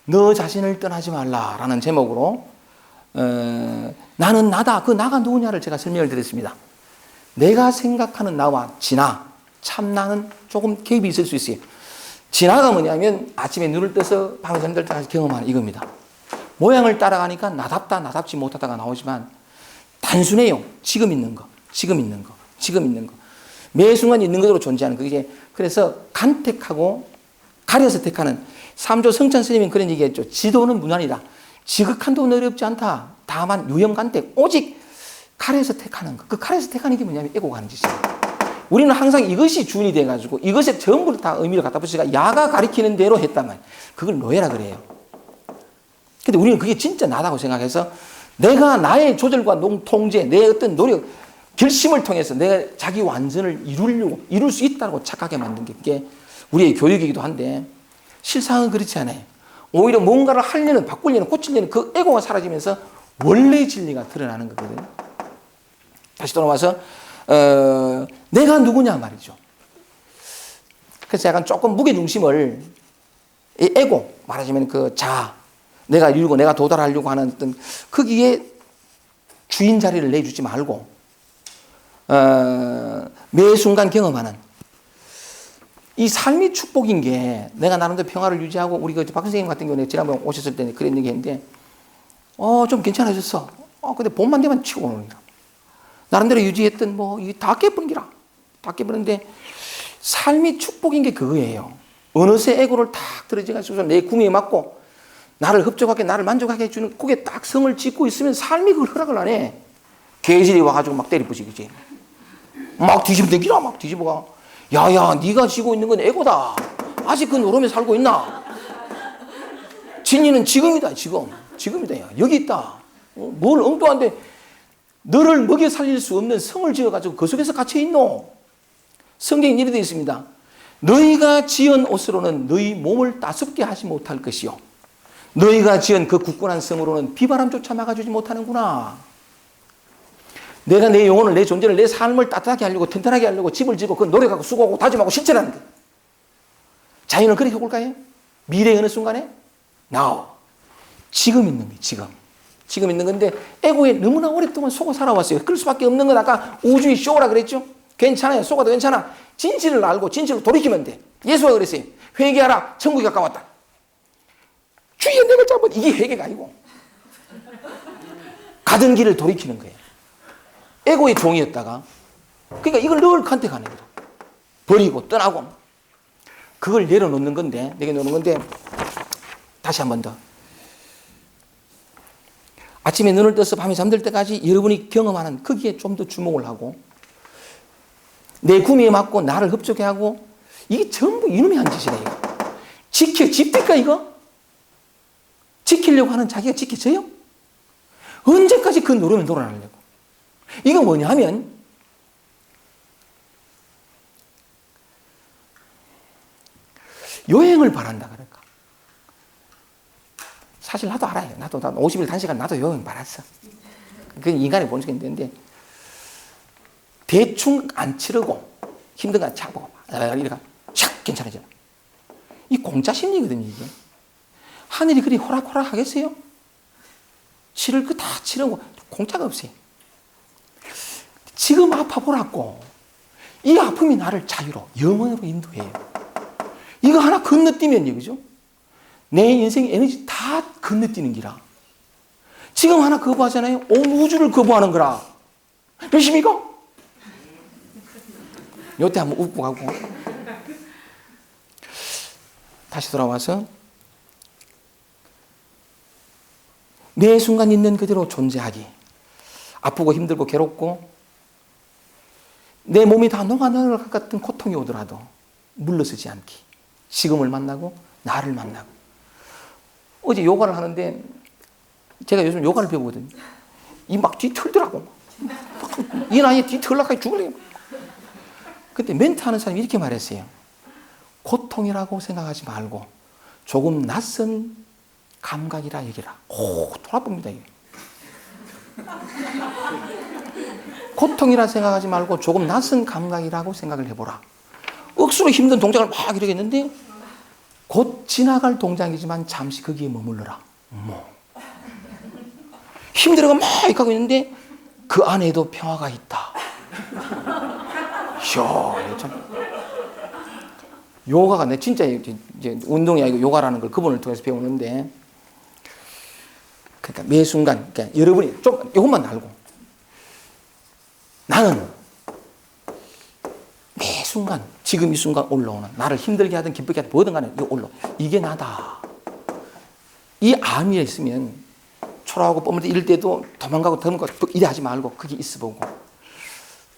너 자신을 떠나지 말라라는 제목으로 나는 나다. 그 나가 누구냐를 제가 설명을 드렸습니다. 내가 생각하는 나와 진화, 참나는 조금 갭이 있을 수 있어요. 진화가 뭐냐면 아침에 눈을 떠서 밤에 잠들 때까지 경험하는 이겁니다. 모양을 따라가니까 나답다, 나답지 못하다가 나오지만 단순해요. 지금 있는 거, 지금 있는 거, 지금 있는 거. 매 순간 있는 것으로 존재하는 그게 그래서 간택하고 가려서 택하는 삼조 성찬 스님은 그런 얘기했죠. 지도는 무난이다. 지극한 도는 어렵지 않다. 다만 유형간택, 오직 가려서 택하는 거. 그 가려서 택하는 게 뭐냐면 애고가 하는 짓이에요. 우리는 항상 이것이 주인이 돼가지고 이것에 전부를 다 의미를 갖다 붙이니까 야가 가리키는 대로 했다면 그걸 노예라 그래요. 근데 우리는 그게 진짜 나다고 생각해서 내가 나의 조절과 통제, 내 어떤 노력, 결심을 통해서 내가 자기 완전을 이룰 수 있다고 착하게 만든 게 우리의 교육이기도 한데 실상은 그렇지 않아요. 오히려 뭔가를 하려는, 바꾸려는, 고치려는 그 에고가 사라지면서 원래 진리가 드러나는 거거든요. 다시 돌아와서 내가 누구냐 말이죠. 그래서 약간 조금 무게중심을 이 에고, 말하자면 그 자아, 내가 이루고 내가 도달하려고 하는 어떤 거기에 주인 자리를 내주지 말고 매 순간 경험하는 이 삶이 축복인 게 내가 나름대로 평화를 유지하고 우리 박 선생님 같은 경우는 지난번에 오셨을 때 그런 얘기 했는데 좀 괜찮아졌어. 근데 봄만 되면 치고 오는 거야. 나름대로 유지했던 다 깨버린 기라. 다 깨버렸는데 삶이 축복인 게 그거예요. 어느새 에고를 탁 들어져가지고 내 구미에 맞고 나를 흡족하게 나를 만족하게 해주는 그게 딱 성을 짓고 있으면 삶이 그걸 허락을 안 해. 계절이 와가지고 막 때리부시기지. 막 뒤집어 댕기라 막 뒤집어가. 야야 네가 지고 있는 건 에고다. 아직 그 노름에 살고 있나? 진리는 지금이다. 지금이다. 야. 여기 있다. 뭘 엉뚱한데 너를 먹여 살릴 수 없는 성을 지어가지고 그 속에서 갇혀 있노. 성경에 이렇게 되어 있습니다. 너희가 지은 옷으로는 너희 몸을 따숩게 하지 못할 것이요. 너희가 지은 그 굳건한 성으로는 비바람조차 막아주지 못하는구나. 내가 내 영혼을, 내 존재를, 내 삶을 따뜻하게 하려고, 튼튼하게 하려고 집을 짓고, 그 노력하고, 수고하고, 다짐하고, 실천하는 거. 자연은 그렇게 해볼까요? 미래의 어느 순간에? Now. 지금 있는 게, 지금 있는 건데, 에고에 너무나 오랫동안 속아 살아왔어요. 그럴 수밖에 없는 건 아까 우주의 쇼라 그랬죠? 괜찮아요. 속아도 괜찮아. 진실을 알고, 진실로 돌이키면 돼. 예수가 그랬어요. 회개하라. 천국이 가까웠다. 주의 내걸 잡은 이게 회개가 아니고. 가던 길을 돌이키는 거예요. 에고의 종이었다가 그러니까 이걸 늘 컨택하는 거죠. 버리고 떠나고 그걸 내려놓는 건데 내려놓는 건데 다시 한 번 더 아침에 눈을 떠서 밤에 잠들 때까지 여러분이 경험하는 거기에 좀 더 주목을 하고 내 구미에 맞고 나를 흡족해 하고 이게 전부 이놈이 한 짓이다 이거. 집니까 이거? 지키려고 하는 자기가 지켜져요? 언제까지 그 노름에 놀아나려고? 이거 뭐냐 하면 여행을 바란다 그럴까. 사실 나도 알아요. 나도 50일 단시간 나도 여행 바랐어. 그건 인간의 본성인데 대충 안 치르고 힘든 거 참고 이래가 샥 괜찮아져. 이 공짜 심리거든요 이게. 하늘이 그리 호락호락 하겠어요? 치를 거 다 치르고 공짜가 없어요. 지금 아파보라고 이 아픔이 나를 자유로 영원으로 인도해요. 이거 하나 건너뛰면 그죠? 내 인생의 에너지 다 건너뛰는 기라. 지금 하나 거부하잖아요. 온 우주를 거부하는 거라. 몇십니까? 요때 한번 웃고 가고. 다시 돌아와서 매 순간 있는 그대로 존재하기. 아프고 힘들고 괴롭고 내 몸이 다 녹아내릴 것 같은 고통이 오더라도 물러서지 않기. 지금을 만나고 나를 만나고. 어제 요가를 하는데 제가 요즘 요가를 배우거든요. 이 막 뒤틀더라고. 이 나이에 뒤틀락하게 죽으려고. 그때 멘트 하는 사람이 이렇게 말했어요. 고통이라고 생각하지 말고 조금 낯선 감각이라 여기라. 오, 돌아봅니다. 이게. 고통이라 생각하지 말고 조금 낯선 감각이라고 생각을 해보라. 억수로 힘든 동작을 막 이러겠는데 곧 지나갈 동작이지만 잠시 거기에 머물러라. 힘들어가 막 이렇게 하고 있는데 그 안에도 평화가 있다. 이야, 참. 요가가 내 진짜 이제 운동이 아니고 요가라는 걸 그분을 통해서 배우는데, 그러니까 매 순간, 그러니까 여러분이 좀 이것만 알고 나는 매 순간 지금 이 순간 올라오는 나를 힘들게 하든 기쁘게 하든 뭐든 간에 이게 나다. 이 암이 있으면 초라하고 뻔뻔히 이럴 때도 도망가고 이래 하지 말고 거기 있어보고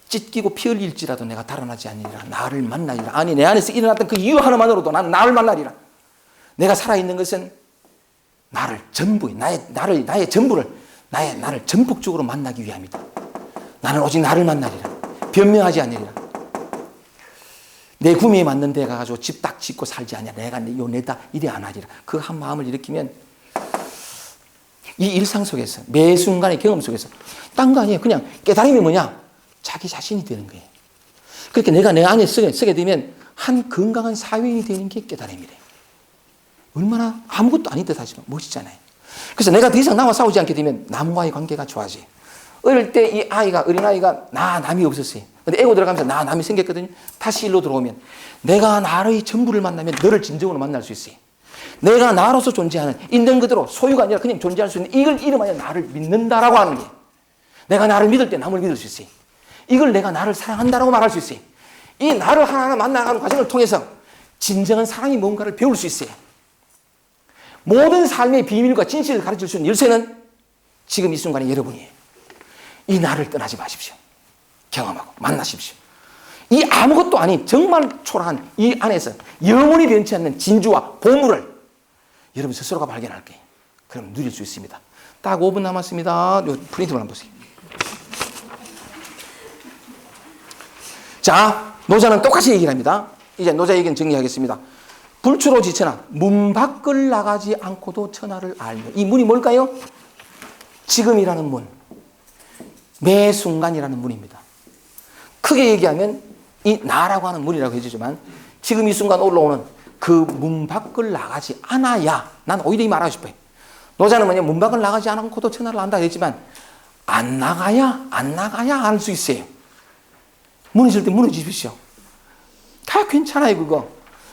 찢기고 피 흘릴지라도 내가 달아나지 않으리라. 나를 만나리라. 아니 내 안에서 일어났던 그 이유 하나만으로도 나는 나를 만나리라. 내가 살아있는 것은 나를 전부 나의 전부를 나를 전폭적으로 만나기 위함이다. 나는 오직 나를 만나리라. 변명하지 않으리라. 내 구미에 맞는 데 가가지고 집 딱 짓고 살지 않냐. 내가 내다 이래 안 하리라. 그 한 마음을 일으키면 이 일상 속에서 매 순간의 경험 속에서 딴 거 아니에요. 그냥 깨달음이 뭐냐? 자기 자신이 되는 거예요. 그렇게 내가 내 안에 쓰게 되면 한 건강한 사회인이 되는 게 깨달음이래. 얼마나 아무것도 아닌 듯 하지만 멋있잖아요. 그래서 내가 더 이상 나와 싸우지 않게 되면 남과의 관계가 좋아져요. 어릴 때 이 어린아이가 남이 없었어요. 근데 애고 들어가면서 남이 생겼거든요. 다시 일로 들어오면 내가 나의 전부를 만나면 너를 진정으로 만날 수 있어요. 내가 나로서 존재하는 있는 그대로 소유가 아니라 그냥 존재할 수 있는 이걸 이름하여 나를 믿는다라고 하는 게, 내가 나를 믿을 때 남을 믿을 수 있어요. 이걸 내가 나를 사랑한다라고 말할 수 있어요. 이 나를 하나하나 만나가는 과정을 통해서 진정한 사랑이 뭔가를 배울 수 있어요. 모든 삶의 비밀과 진실을 가르칠 수 있는 열쇠는 지금 이 순간에 여러분이에요. 이 나를 떠나지 마십시오. 경험하고 만나십시오. 이 아무것도 아닌 정말 초라한 이 안에서 영원히 변치 않는 진주와 보물을 여러분 스스로가 발견할 거예요. 그럼 누릴 수 있습니다. 딱 5분 남았습니다. 요 프린트를 한번 보세요. 자, 노자는 똑같이 얘기를 합니다. 이제 노자 얘기는 정리하겠습니다. 불추로 지천하, 문 밖을 나가지 않고도 천하를 알며. 이 문이 뭘까요? 지금이라는 문, 매 순간이라는 문입니다. 크게 얘기하면 이 나라고 하는 문이라고 해주지만 지금 이 순간 올라오는 그 문 밖을 나가지 않아야, 난 오히려 이 말하고 싶어요. 노자는 뭐냐, 문 밖을 나가지 않고도 천하를 안다 했지만 안 나가야 알 수 있어요. 무너질 때 무너지십시오. 다 괜찮아요. 그거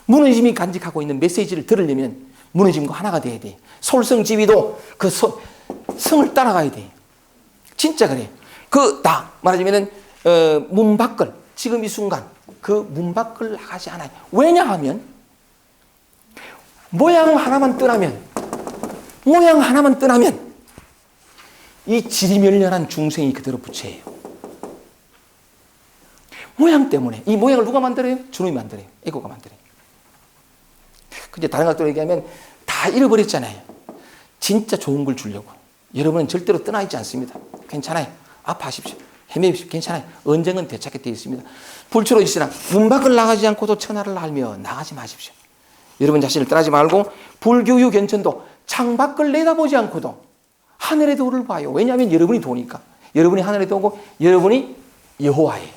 무너짐이 간직하고 있는 메시지를 들으려면 무너짐과 하나가 돼야 돼. 솔성지위도 그 성을 따라가야 돼. 진짜 그래. 나 말하자면은 문 밖을, 지금 이 순간 그 문 밖을 나가지 않아요. 왜냐하면 모양 하나만 떠나면 이 지리멸렬한 중생이 그대로 부채예요. 모양 때문에. 이 모양을 누가 만들어요? 저놈이 만들어요. 에고가 만들어요. 근데 다른 각도로 얘기하면 다 잃어버렸잖아요. 진짜 좋은 걸 주려고. 여러분은 절대로 떠나 있지 않습니다. 괜찮아요. 아파하십시오. 헤매십시오. 괜찮아요. 언젠간 되찾게 되어 있습니다. 불추로 있으나 문 밖을 나가지 않고도 천하를 알며 나가지 마십시오. 여러분 자신을 떠나지 말고 불교유 견천도 창밖을 내다보지 않고도 하늘의 도를 봐요. 왜냐하면 여러분이 도니까. 여러분이 하늘의 도고 여러분이 여호와예요.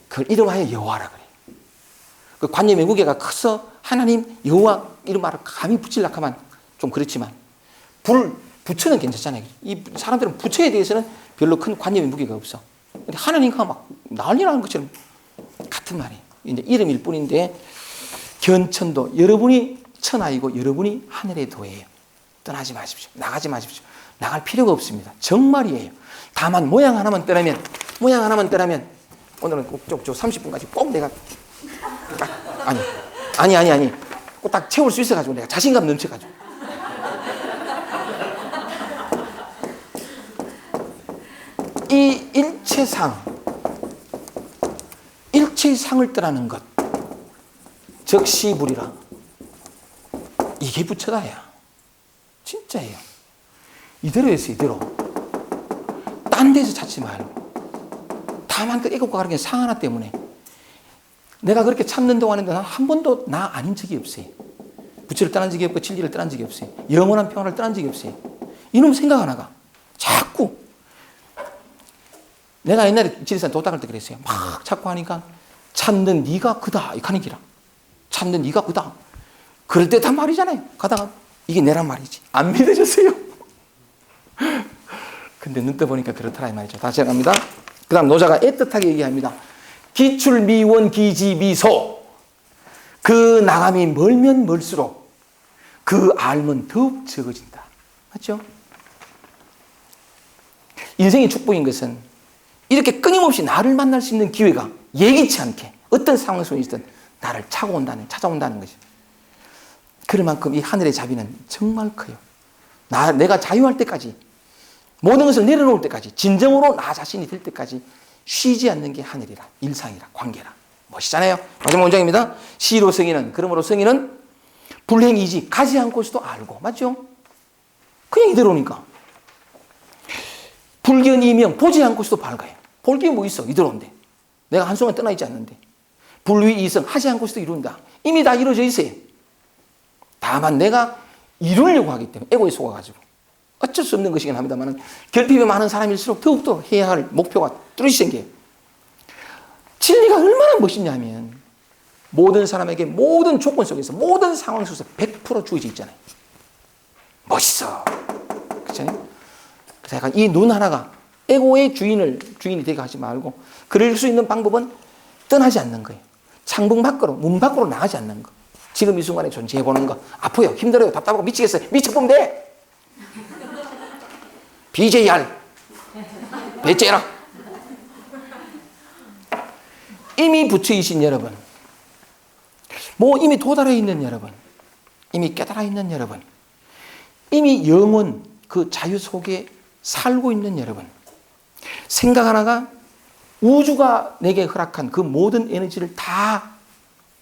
그걸 이름하여 여호와라 그래요. 그 관념의 무게가 커서 하나님 여호와 이런 말을 감히 붙이려고 하면 좀 그렇지만 부처는 괜찮잖아요. 이 사람들은 부처에 대해서는 별로 큰 관념의 무게가 없어. 근데 하나님과 막 난리 나는 것처럼 같은 말이에요. 이제 이름일 뿐인데 견천도 여러분이 천하이고 여러분이 하늘의 도예요. 떠나지 마십시오. 나가지 마십시오. 나갈 필요가 없습니다. 정말이에요. 다만 모양 하나만 떠나면 오늘은 꼭 30분까지 꼭 내가 아니. 꼭 딱 채울 수 있어가지고 내가 자신감 넘쳐가지고. 이 일체의 상을 떠나는 것, 적시불이라. 이게 부처다야. 진짜예요. 이대로 했어, 이대로. 딴 데서 찾지 말고. 다만 그 애국과 가는 게 상 하나 때문에. 내가 그렇게 참는 동안에도 난 한 번도 나 아닌 적이 없어요. 부처를 떠난 적이 없고 진리를 떠난 적이 없어요. 영원한 평화를 떠난 적이 없어요. 이놈 생각 하나가 자꾸. 내가 옛날에 지리산 도닦을 때 그랬어요. 막 자꾸 하니까 찾는 네가 그다 이 가는 기라. 찾는 네가 그다. 그럴 때 다 말이잖아요. 가다가 이게 내란 말이지. 안 믿어졌어요. 근데 눈 떠보니까 그렇더라 이 말이죠. 다시 갑니다. 그 다음 노자가 애틋하게 얘기합니다. 기출미원 기지미소. 그 나감이 멀면 멀수록 그 알면 더욱 적어진다. 맞죠? 인생의 축복인 것은 이렇게 끊임없이 나를 만날 수 있는 기회가 예기치 않게 어떤 상황 속에서든 나를 찾아온다는 것이죠. 그만큼 이 하늘의 자비는 정말 커요. 내가 자유할 때까지, 모든 것을 내려놓을 때까지, 진정으로 나 자신이 될 때까지 쉬지 않는 게 하늘이라, 일상이라, 관계라. 멋있잖아요. 마지막 문장입니다. 시로 성인은, 그러므로 성인은 불행이지 가지 않고서도 알고. 맞죠? 그냥 이대로니까. 불견이명 보지 않고서도 밝아요. 볼 게 뭐 있어, 이대로인데. 내가 한순간 떠나 있지 않는데. 불위이성 하지 않고서도 이룬다. 이미 다 이루어져 있어요. 다만 내가 이루려고 하기 때문에 에고에 속아가지고 어쩔 수 없는 것이긴 합니다만 결핍이 많은 사람일수록 더욱더 해야 할 목표가 뚜렷이 생겨요. 진리가 얼마나 멋있냐면 모든 사람에게 모든 조건 속에서 모든 상황 속에서 100% 주어져 있잖아요. 멋있어. 그렇잖아요. 그래서 약간 이 눈 하나가 에고의 주인이 되게 하지 말고 그럴 수 있는 방법은 떠나지 않는 거예요. 창문 밖으로, 문 밖으로 나가지 않는 거. 지금 이 순간에 존재해보는 거. 아파요, 힘들어요, 답답하고 미치겠어요. 미쳐보면 돼. BJR. 배째라. 이미 부처이신 여러분, 이미 도달해 있는 여러분, 이미 깨달아 있는 여러분, 이미 영원 그 자유 속에 살고 있는 여러분, 생각 하나가 우주가 내게 허락한 그 모든 에너지를 다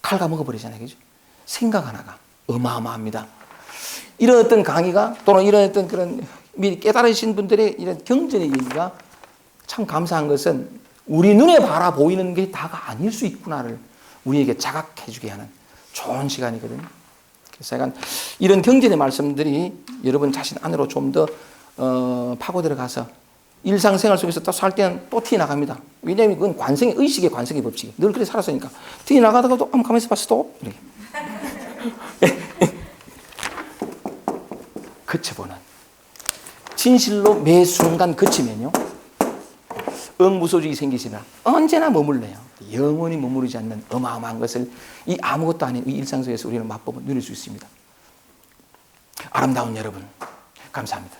갉아먹어버리잖아요. 그죠? 생각 하나가 어마어마합니다. 이런 어떤 강의가 또는 이런 어떤 그런 미리 깨달으신 분들의 이런 경전의 얘기가 참 감사한 것은 우리 눈에 바라 보이는 게 다가 아닐 수 있구나를 우리에게 자각해주게 하는 좋은 시간이거든요. 그래서 약간 이런 경전의 말씀들이 여러분 자신 안으로 좀 더 파고 들어가서 일상생활 속에서 또 살 때는 또 튀어나갑니다. 왜냐하면 그건 의식의 관성의 법칙이에요. 늘 그렇게 살았으니까. 튀어나가다가도 한번 가만히 있어봐, 스톱. 이렇게. 그쳐보는. 진실로 매 순간 그치면요. 응무소주의 생기시나 언제나 머물러요. 영원히 머무르지 않는 어마어마한 것을 이 아무것도 아닌 이 일상 속에서 우리는 맛보고 누릴 수 있습니다. 아름다운 여러분, 감사합니다.